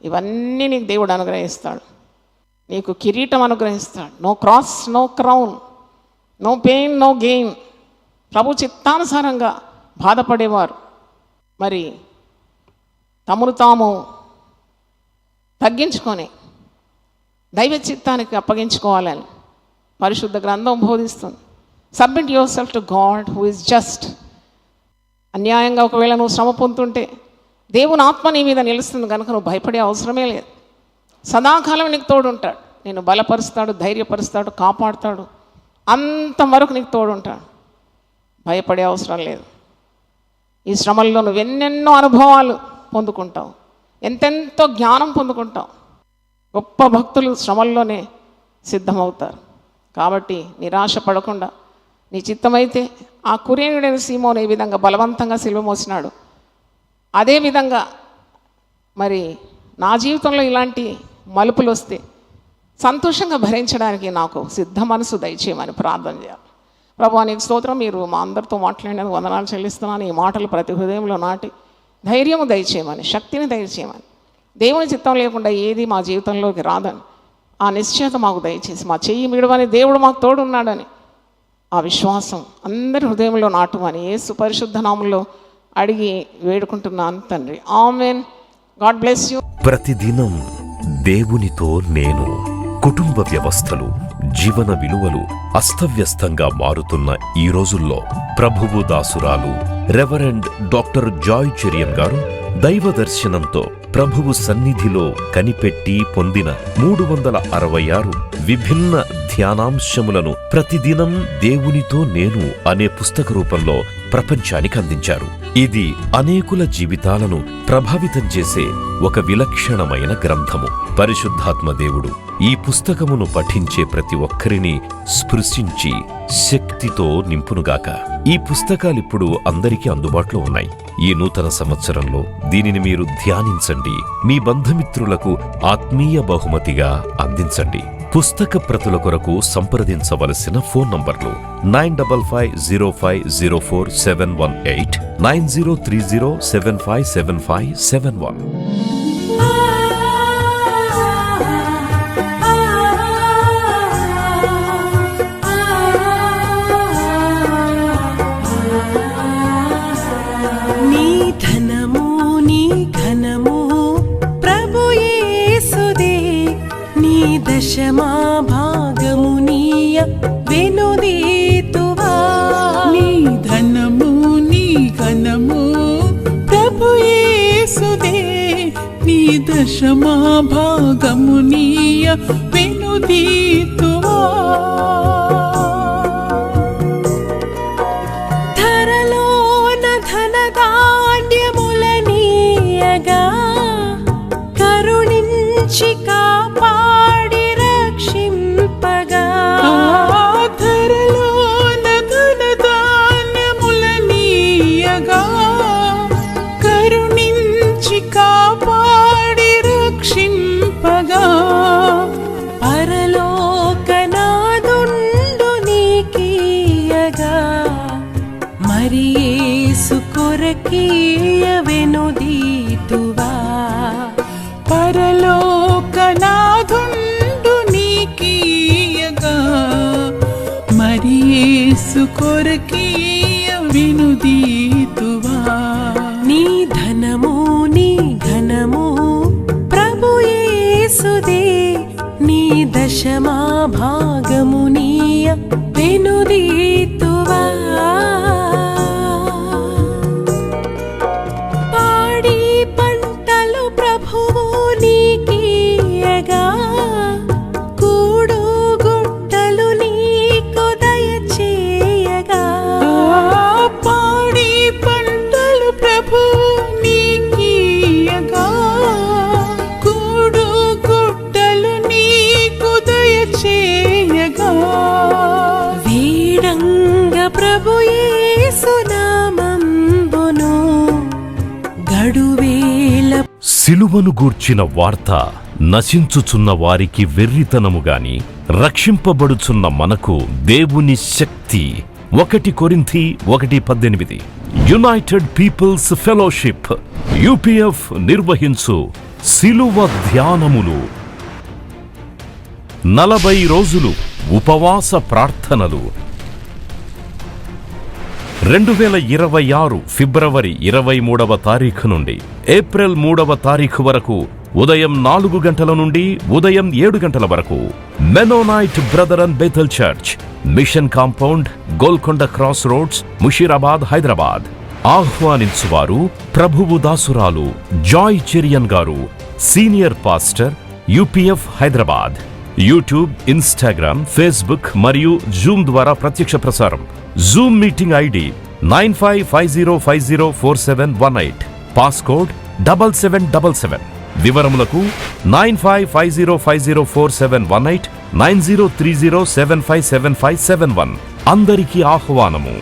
ఇవన్నీ నీకు దేవుడు అనుగ్రహిస్తాడు. నీకు కిరీటం అనుగ్రహిస్తాడు. No cross, no crown, no pain, no gain. ప్రభు చిత్తానుసారంగా బాధపడేవారు మరి తమను తాము తగ్గించుకొని దైవ చిత్తానికి అప్పగించుకోవాలని పరిశుద్ధ గ్రంథం బోధిస్తుంది. Submit your self to God who is just. అన్యాయంగా ఒకవేళ నువ్వు శ్రమ పొందుతుంటే దేవుని ఆత్మ నీ మీద నిలుస్తుంది కనుక నువ్వు భయపడే అవసరమే లేదు. సదాకాలం నీకు తోడుంటాడు, నేను బలపరుస్తాడు, ధైర్యపరుస్తాడు, కాపాడుతాడు. అంతవరకు నీకు తోడుంటాడు. భయపడే అవసరం లేదు. ఈ శ్రమల్లో నువ్వు ఎన్నెన్నో అనుభవాలు పొందుకుంటావు, ఎంతెంతో జ్ఞానం పొందుకుంటావు. గొప్ప భక్తులు శ్రమల్లోనే సిద్ధమవుతారు. కాబట్టి నిరాశ పడకుండా నీ చిత్తమైతే ఆ కురేనుడైన సీమోను ఏ విధంగా బలవంతంగా సిలువ మోసినాడు, అదేవిధంగా మరి నా జీవితంలో ఇలాంటి మలుపులు వస్తే సంతోషంగా భరించడానికి నాకు సిద్ధ మనసు దయచేయమని ప్రార్థన చేయాలి. ప్రభువా నీకు స్తోత్రం. మీరు మా అందరితో మాట్లాడినందుకు వందనాలు చెల్లిస్తున్నాను. ఈ మాటలు ప్రతి హృదయంలో నాటి ధైర్యము దయచేయమని, శక్తిని దయచేయమని. దేవుని చిత్తం లేకుండా ఏది మా జీవితంలోకి రాదని ఆ నిశ్చయత మాకు దయచేసి, మా చెయ్యి మిడవని దేవుడు మాకు తోడున్నాడని ఆ విశ్వాసం అందరి హృదయంలో నాటుమని యేసు పరిశుద్ధ నామములో అడిగి వేడుకుంటున్నాను తండ్రి. ఆమేన్. God bless you. ప్రతిదినం దేవునితో నేను. కుటుంబ వ్యవస్థలు, జీవన విలువలు అస్తవ్యస్తంగా మారుతున్న ఈ రోజుల్లో ప్రభువు దాసురాలు రెవరెండ్ డాక్టర్ జాయ్ చెరియన్ గారు దైవ దర్శనంతో ప్రభువు సన్నిధిలో కనిపెట్టి పొందిన 366 విభిన్న ధ్యానాంశములను ప్రతిదినం దేవునితో నేను అనే పుస్తక రూపంలో ప్రపంచానికి అందించారు. ఇది అనేకుల జీవితాలను ప్రభావితం చేసే ఒక విలక్షణమైన గ్రంథము. పరిశుద్ధాత్మ దేవుడు ఈ పుస్తకమును పఠించే ప్రతి ఒక్కరిని స్పృశించి శక్తితో నింపునుగాక. ఈ పుస్తకాలిప్పుడు అందరికీ అందుబాటులో ఉన్నాయి. ఈ నూతన సంవత్సరంలో దీనిని మీరు ధ్యానించండి, మీ బంధుమిత్రులకు ఆత్మీయ బహుమతిగా అందించండి. పుస్తక ప్రతుల కొరకు సంప్రదించవలసిన ఫోన్ నంబర్లు 9550504718, 9030757571. దశమా భాగమునీయ వెనుదీతువా. నీ ధనము నీ ఘనము ప్రభు యేసుదే, నీ దశమా భాగమునీయ వెనుదీతువా. ధరలోన ధనధాన్యములనీయగా కరుణించి కాపాడి రక్షింపగా. ధరలోన ధనధాన్యములనీయగా కరుణించి కాపాడి రక్షింపగా. పరలోకనాదుండు నీకీయగా మరి యేసు కొరకీయ వెనుదీతువా. పరలోకనాదుండు నీకీయగా మరి యేసు కొరకీయ వెనుదీతువా. నీ ధనము నీ ఘనము ప్రభు యేసుదే, నీ దశమా భాగమునీయ వెనుదీతువా. ప్రభు యేసు నామంబును గడువేల సిలువను గూర్చిన వార్త నశించుచున్న వారికి వెర్రితనము గాని రక్షింపబడుచున్న మనకు దేవుని శక్తి. 1 కొరింథీ 1:18. యునైటెడ్ పీపుల్స్ ఫెలోషిప్ యూపీఎఫ్ నిర్వహించు సిలువ ధ్యానములు. 40 రోజులు ఉపవాస ప్రార్థనలు. 2026 ఫిబ్రవరి 23వ తారీఖు నుండి ఏప్రిల్ 3వ తారీఖు వరకు ఉదయం 4 గంటల నుండి ఉదయం 7 గంటల వరకు Mennonite brother and Bethel church, mission compound, Golconda cross roads, Musheerabad, Hyderabad. ఆహ్వానించువారు ప్రభువు దాసురాలు జాయ్ చెరియన్ గారు, senior pastor, UPF Hyderabad. YouTube, Instagram, Facebook మరియు జూమ్ ద్వారా ప్రత్యక్ష ప్రసారం. Zoom meeting ID 9550504718, passcode 7777. వివరములకు 9550504718, 9030757571. అందరికీ ఆహ్వానము.